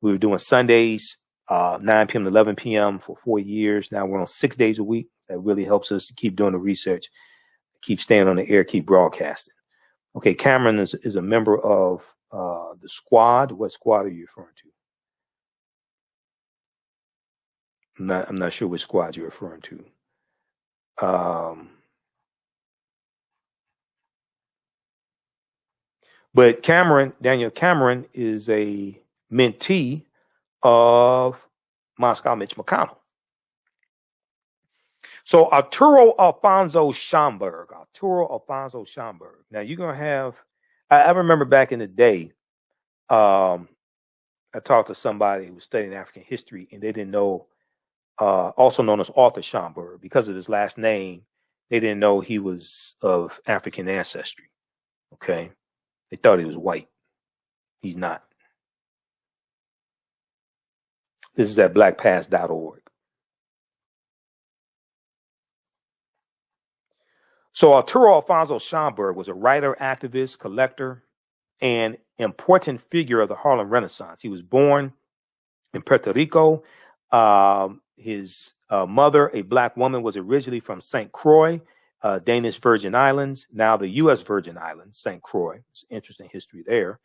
Speaker 1: We were doing Sundays, 9 p.m. to 11 p.m. for 4 years. Now we're on 6 days a week. That really helps us to keep doing the research, keep staying on the air, keep broadcasting. Okay, Cameron is a member of the squad. What squad are you referring to? I'm not sure which squad you're referring to. But Daniel Cameron is a mentee of Moscow Mitch McConnell. So Arturo Alfonso Schomburg. Now you're going to have, I remember back in the day, I talked to somebody who was studying African history and they didn't know also known as Arthur Schomburg. Because of his last name, they didn't know he was of African ancestry. Okay. They thought he was white. He's not. This is at blackpast.org. So Arturo Alfonso Schomburg was a writer, activist, collector, and important figure of the Harlem Renaissance. He was born in Puerto Rico. His mother, a black woman, was originally from St. Croix, Danish Virgin Islands, now the U.S. Virgin Islands, St. Croix. It's interesting history there.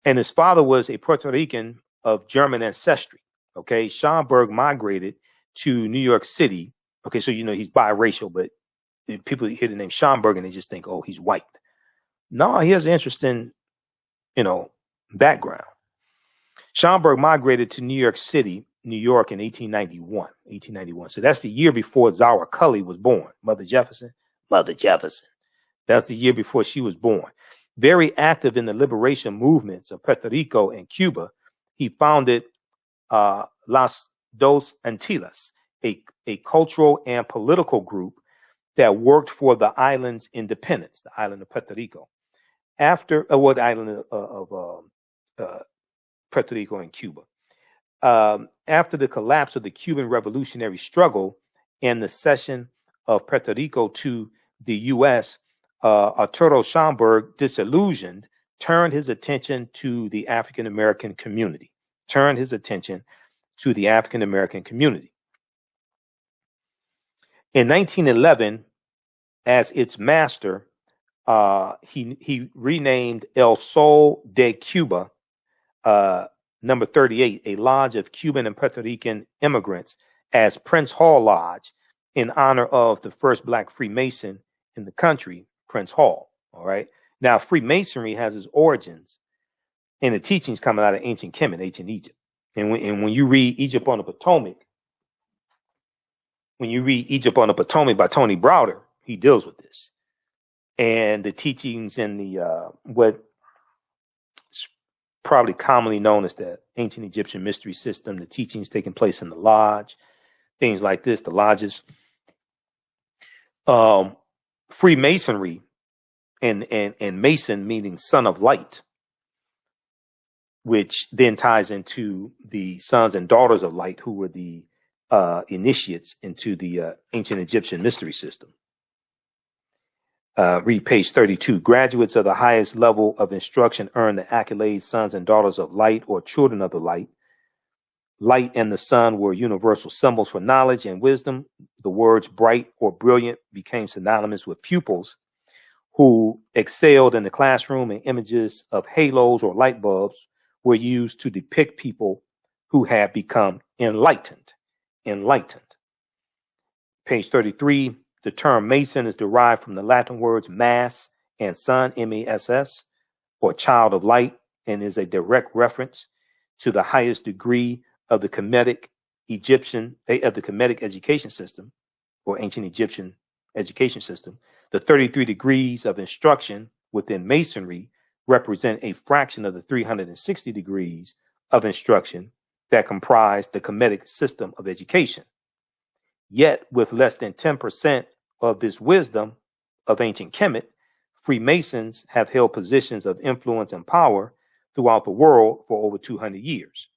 Speaker 1: And his father was a Puerto Rican of German ancestry. Okay, Schomburg migrated to New York City. Okay, so he's biracial, but people hear the name Schomburg and they just think, oh, he's white. No, he has an interesting, background. Schomburg migrated to New York City, New York in 1891. So that's the year before Zara Cully was born. Mother Jefferson. That's the year before she was born. Very active in the liberation movements of Puerto Rico and Cuba, he founded Las Dos Antillas, a cultural and political group that worked for the island's independence, the island of Puerto Rico. After the island of Puerto Rico and Cuba. After the collapse of the Cuban revolutionary struggle and the cession of Puerto Rico to the U.S., Arturo Schomburg, disillusioned, turned his attention to the African American community. In 1911, as its master, he renamed El Sol de Cuba, number 38, a lodge of Cuban and Puerto Rican immigrants, as Prince Hall Lodge, in honor of the first black Freemason in the country, Prince Hall. All right. Now, Freemasonry has its origins in the teachings coming out of ancient Kemet, ancient Egypt. And when you read Egypt on the Potomac, by Tony Browder, he deals with this. And the teachings in the what is probably commonly known as the ancient Egyptian mystery system, the teachings taking place in the lodge, things like this, the lodges. Freemasonry and Mason meaning son of light, which then ties into the sons and daughters of light, who were the initiates into the ancient Egyptian mystery system. Read page 32. Graduates of the highest level of instruction earn the accolades sons and daughters of light, or children of the light. Light and the sun were universal symbols for knowledge and wisdom. The words bright or brilliant became synonymous with pupils who excelled in the classroom, and images of halos or light bulbs were used to depict people who had become enlightened. Page 33, the term Mason is derived from the Latin words mass and sun, M-A-S-S, or child of light, and is a direct reference to the highest degree of the Kemetic education system, or ancient Egyptian education system. The 33 degrees of instruction within Masonry represent a fraction of the 360 degrees of instruction that comprise the Kemetic system of education. Yet, with less than 10% of this wisdom of ancient Kemet, Freemasons have held positions of influence and power throughout the world for over 200 years.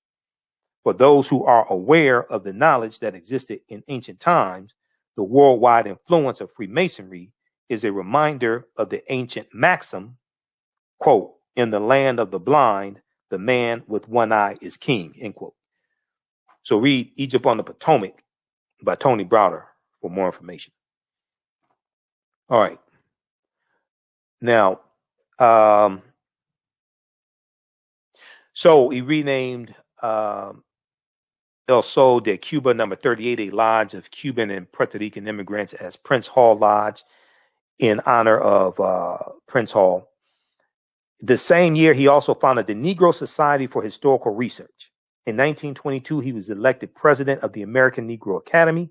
Speaker 1: For those who are aware of the knowledge that existed in ancient times, the worldwide influence of Freemasonry is a reminder of the ancient maxim, quote, in the land of the blind, the man with one eye is king, end quote. So read Egypt on the Potomac by Tony Browder for more information. All right. Now, so he renamed El Sol de Cuba, number 38, a lodge of Cuban and Puerto Rican immigrants, as Prince Hall Lodge, in honor of Prince Hall. The same year, he also founded the Negro Society for Historical Research. In 1922, he was elected president of the American Negro Academy.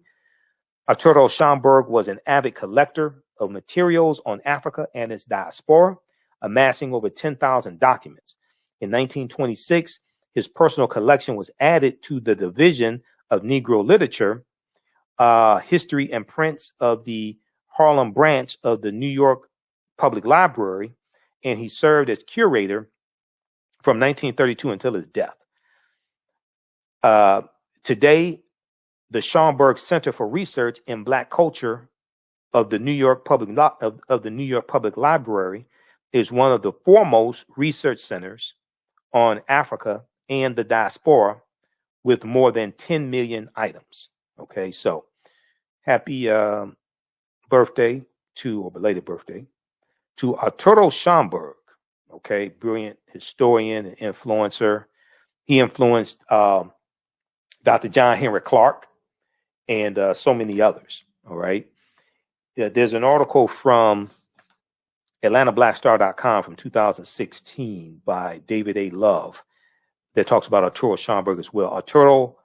Speaker 1: Arturo Schomburg was an avid collector of materials on Africa and its diaspora, amassing over 10,000 documents. In 1926, his personal collection was added to the Division of Negro Literature history and prints of the Harlem branch of the New York Public Library, and he served as curator from 1932 until his death. Today, the Schomburg Center for Research in Black Culture of the New York Public Library is one of the foremost research centers on Africa and the diaspora, with more than 10 million items. Okay, so happy birthday to, or belated birthday, to Arturo Schomburg. Okay, brilliant historian and influencer. He influenced Dr. John Henry Clark and so many others. All right. There's an article from AtlantaBlackStar.com from 2016 by David A. Love that talks about Arturo Schomburg as well. Arturo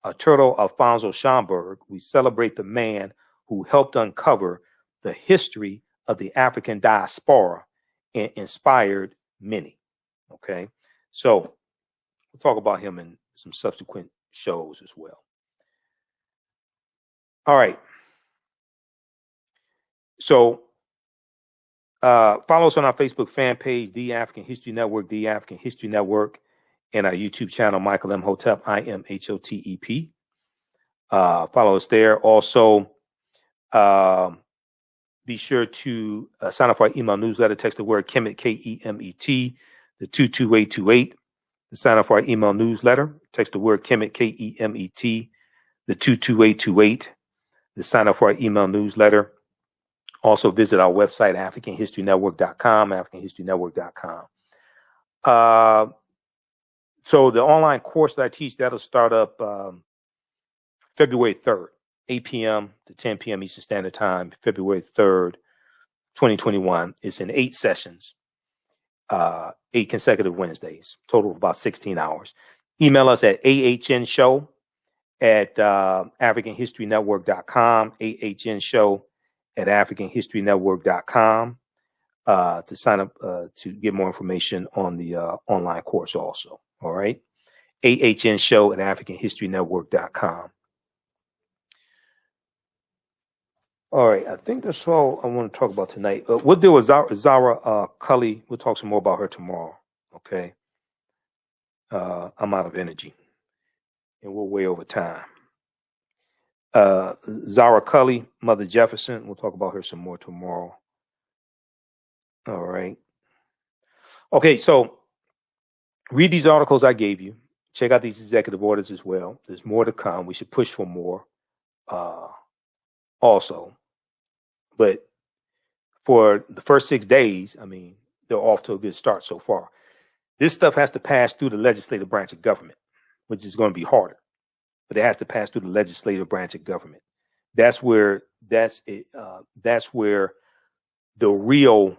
Speaker 1: Alfonso Schomburg, we celebrate the man who helped uncover the history of the African diaspora and inspired many. Okay, so we'll talk about him in some subsequent shows as well. All right. So follow us on our Facebook fan page, The African History Network, The African History Network, and our YouTube channel, Michael Imhotep, IMHOTEP. Follow us there. Also, be sure to sign up for our email newsletter. Text the word Kemet, K-E-M-E-T, to 22828. To sign up for our email newsletter, text the word Kemet, K-E-M-E-T, to 22828. To sign up for our email newsletter. Also visit our website, AfricanHistoryNetwork.com, AfricanHistoryNetwork.com. So the online course that I teach, that'll start up February 3rd, 8 p.m. to 10 p.m. Eastern Standard Time, February 3rd, 2021. It's in 8 sessions, 8 consecutive Wednesdays, total of about 16 hours. Email us at AHNShow at AfricanHistoryNetwork.com, AHNShow at AfricanHistoryNetwork.com to sign up to get more information on the online course also. All right. AHNShow at AfricanHistoryNetwork.com. All right. I think that's all I want to talk about tonight. We'll deal with Zara Cully. We'll talk some more about her tomorrow. Okay. I'm out of energy and we're way over time. Zara Cully, Mother Jefferson. We'll talk about her some more tomorrow. All right. Okay, so read these articles I gave you. Check out these executive orders as well. There's more to come. We should push for more also. But for the first 6 days, I mean, they're off to a good start so far. This stuff has to pass through the legislative branch of government, which is going to be harder. But it has to pass through the legislative branch of government. That's where the real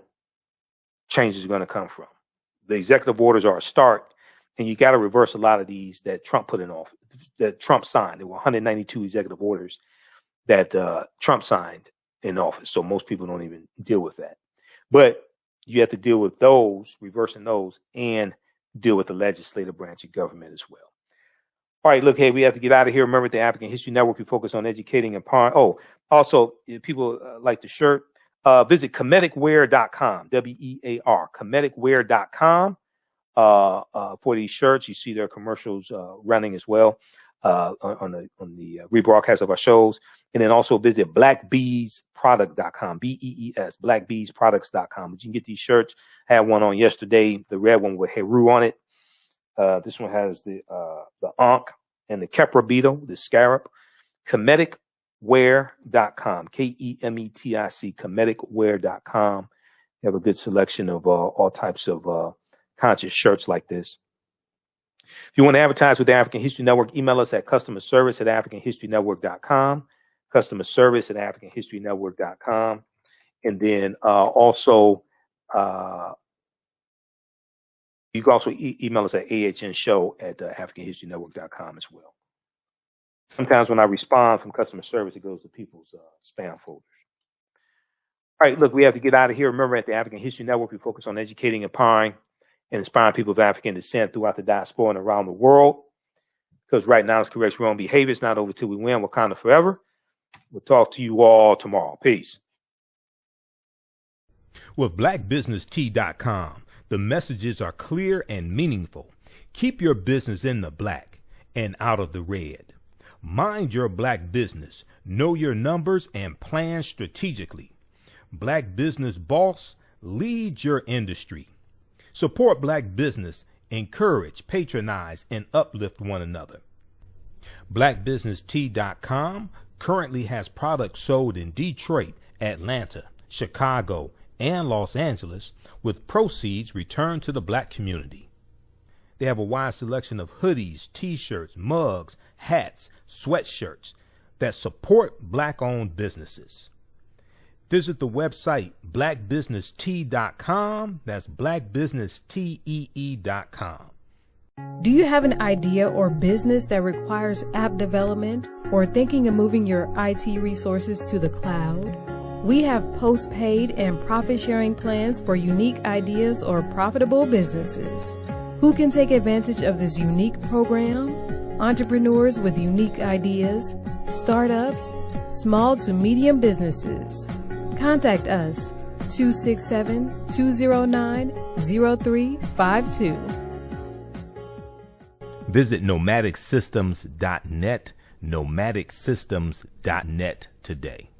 Speaker 1: changes are going to come from. The executive orders are a start, and you got to reverse a lot of these that Trump put in office, that Trump signed. There were 192 executive orders that Trump signed in office. So most people don't even deal with that. But you have to deal with those, reversing those, and deal with the legislative branch of government as well. All right, look, hey, we have to get out of here. Remember, the African History Network, we focus on educating and empowering. Oh, also, if people like the shirt, visit Kemeticwear.com, W-E-A-R, Kemeticwear.com for these shirts. You see their commercials running as well on the rebroadcast of our shows. And then also visit BlackBeesProduct.com, B-E-E-S, BlackBeesProducts.com. But you can get these shirts. I had one on yesterday, the red one with Heru on it. This one has the Ankh and the Kepra beetle, the scarab. Kemeticwear.com, K-E-M-E-T-I-C, Kemeticwear.com. You have a good selection of all types of conscious shirts like this. If you want to advertise with the African History Network, email us at customerservice@AfricanHistoryNetwork.com, customerservice@AfricanHistoryNetwork.com. And then also, you can also email us at AHNShow@AfricanHistoryNetwork.com as well. Sometimes when I respond from customer service, it goes to people's spam folders. All right, look, we have to get out of here. Remember, at the African History Network, we focus on educating, empowering, and inspiring people of African descent throughout the diaspora and around the world. Because right now, it's correct wrong behavior. It's not over till we win. Wakanda forever. We'll talk to you all tomorrow. Peace.
Speaker 3: With blackbusinesstee.com, the messages are clear and meaningful. Keep your business in the black and out of the red. Mind your black business, know your numbers, and plan strategically. Black Business Boss, lead your industry. Support black business, encourage, patronize, and uplift one another. blackbusinesstee.com currently has products sold in Detroit, Atlanta, Chicago, and Los Angeles, with proceeds returned to the black community. They have a wide selection of hoodies, t-shirts, mugs, hats, sweatshirts that support black-owned businesses. Visit the website blackbusinesstee.com. That's blackbusinesstee.com.
Speaker 7: Do you have an idea or business that requires app development or thinking of moving your IT resources to the cloud? We have post-paid and profit-sharing plans for unique ideas or profitable businesses. Who can take advantage of this unique program? Entrepreneurs with unique ideas, startups, small to medium businesses. Contact us 267-209-0352.
Speaker 3: Visit nomadicsystems.net, nomadicsystems.net today.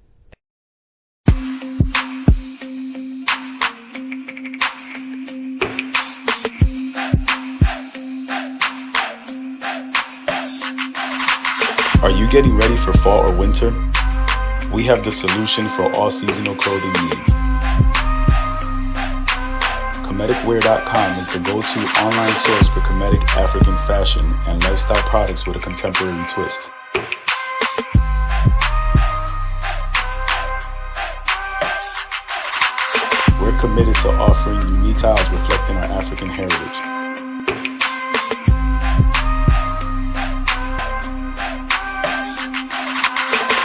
Speaker 4: Are you getting ready for fall or winter? We have the solution for all seasonal clothing needs. Comedicwear.com is the go-to online source for comedic African fashion and lifestyle products with a contemporary twist. We're committed to offering unique styles reflecting our African heritage.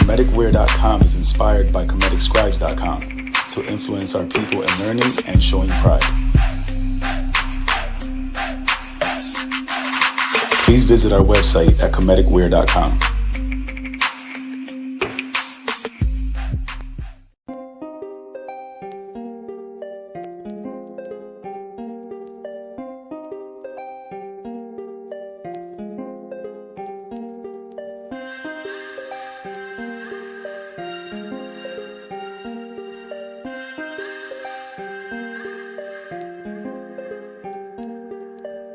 Speaker 4: Comedicwear.com is inspired by comedicscribes.com to influence our people in learning and showing pride. Please visit our website at comedicwear.com.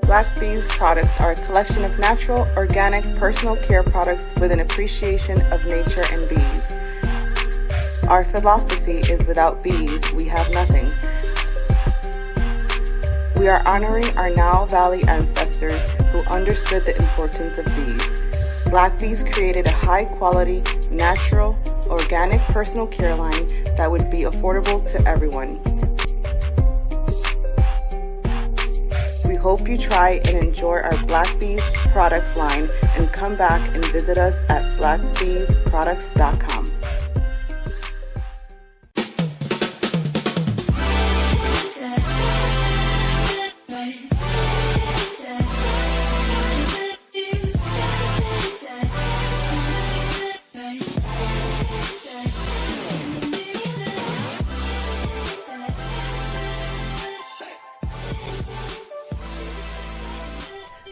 Speaker 5: Black Bees products are a collection of natural, organic, personal care products with an appreciation of nature and bees. Our philosophy is without bees, we have nothing. We are honoring our Nile Valley ancestors who understood the importance of bees. Black Bees created a high-quality, natural, organic personal care line that would be affordable to everyone. We hope you try and enjoy our Black Bees products line and come back and visit us at blackbeesproducts.com.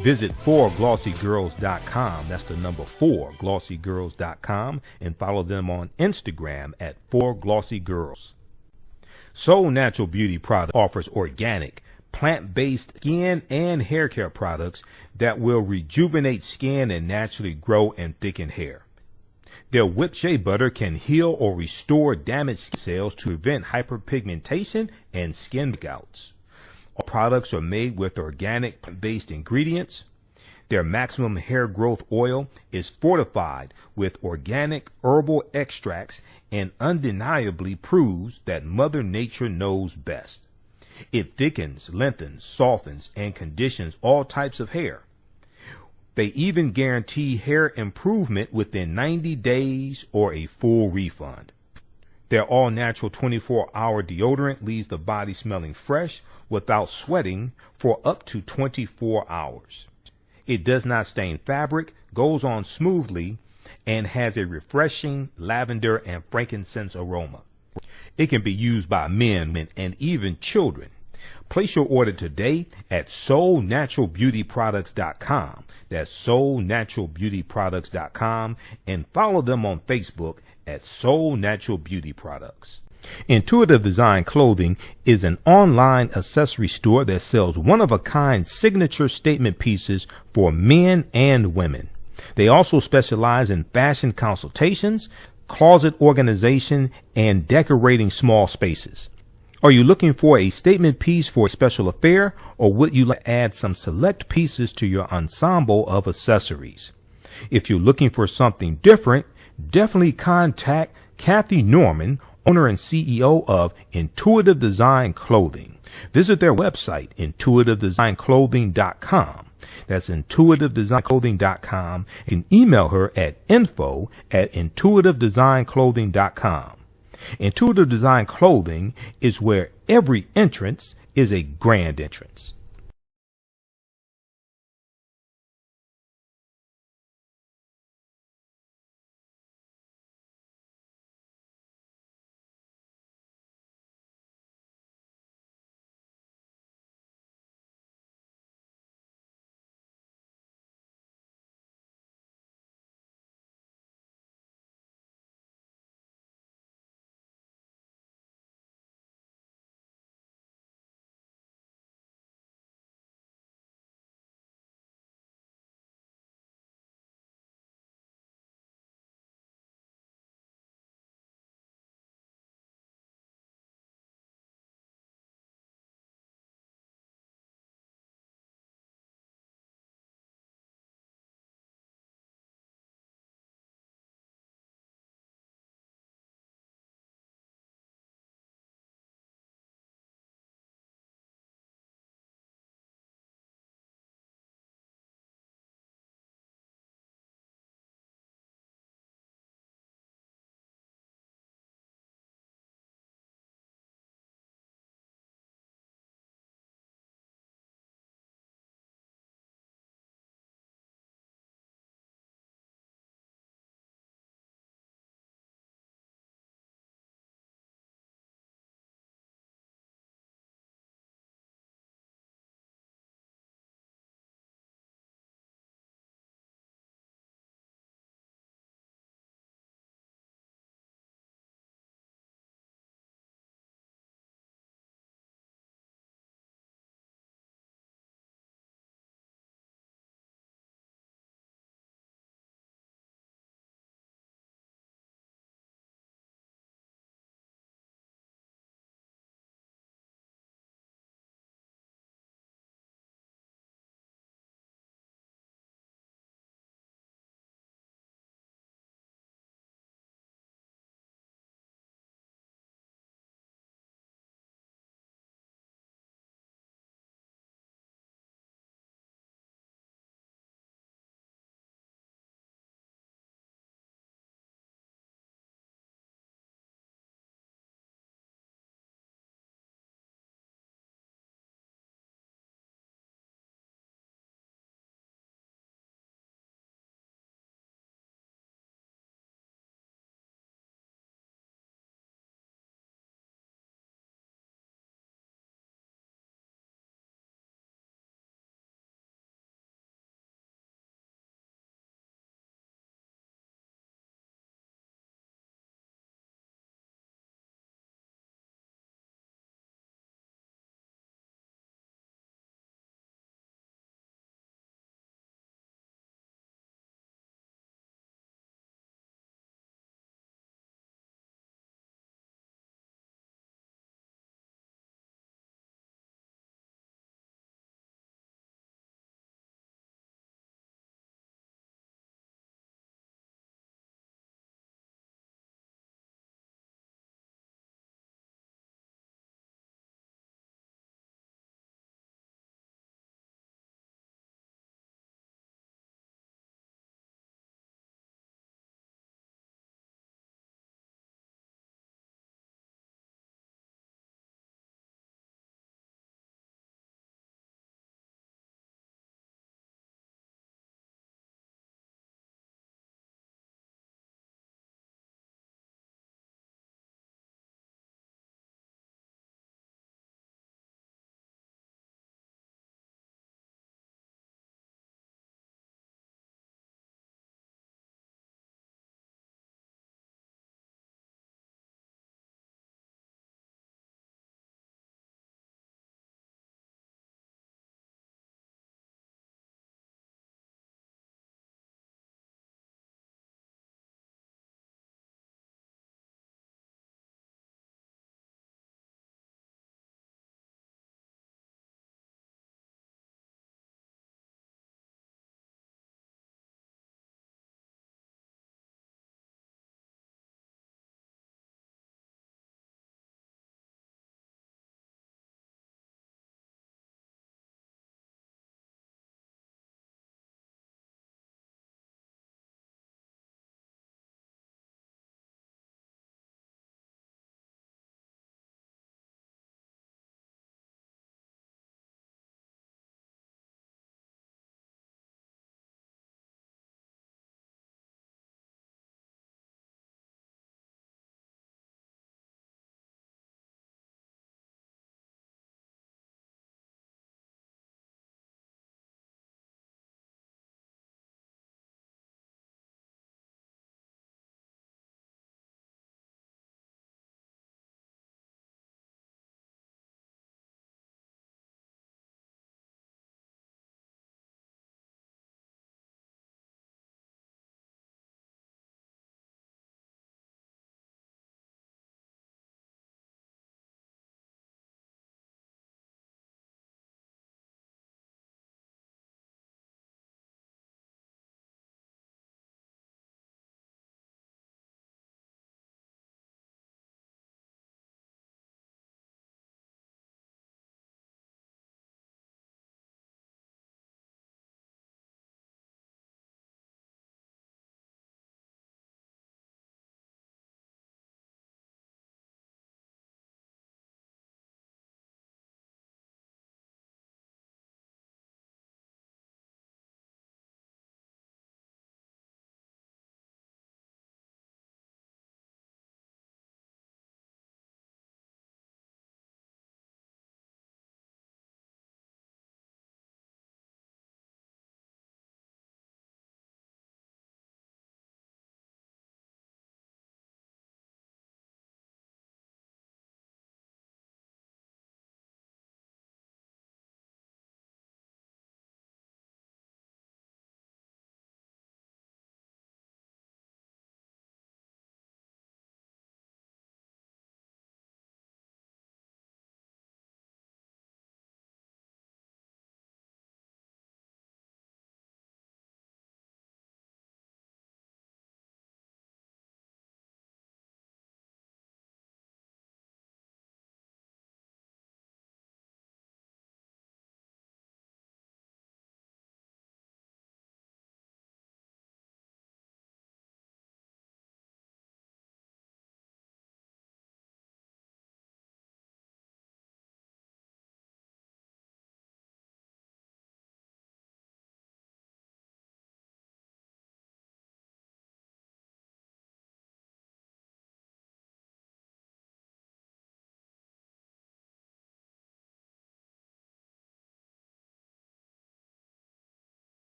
Speaker 3: Visit 4glossygirls.com. That's the number 4glossygirls.com, and follow them on Instagram at 4glossygirls. Soul Natural Beauty Product offers organic, plant-based skin and hair care products that will rejuvenate skin and naturally grow and thicken hair. Their whipped shea butter can heal or restore damaged skin cells to prevent hyperpigmentation and skin breakouts. All products are made with organic plant-based ingredients. Their maximum hair growth oil is fortified with organic herbal extracts and undeniably proves that Mother Nature knows best. It thickens, lengthens, softens, and conditions all types of hair. They even guarantee hair improvement within 90 days or a full refund. Their all-natural 24-hour deodorant leaves the body smelling fresh without sweating for up to 24 hours. It does not stain fabric, goes on smoothly, and has a refreshing lavender and frankincense aroma. It can be used by men and even children. Place your order today at soulnaturalbeautyproducts.com. That's soulnaturalbeautyproducts.com, and follow them on Facebook at Soul Natural Beauty Products. Intuitive Design Clothing is an online accessory store that sells one-of-a-kind signature statement pieces for men and women. They also specialize in fashion consultations, closet organization, and decorating small spaces. Are you looking for a statement piece for a special affair, or would you like to add some select pieces to your ensemble of accessories? If you're looking for something different, definitely contact Kathy Norman, owner and CEO of Intuitive Design Clothing. Visit their website, intuitivedesignClothing.com. That's intuitivedesignClothing.com. You can email her at info@intuitivedesignClothing.com. Intuitive Design Clothing is where every entrance is a grand entrance.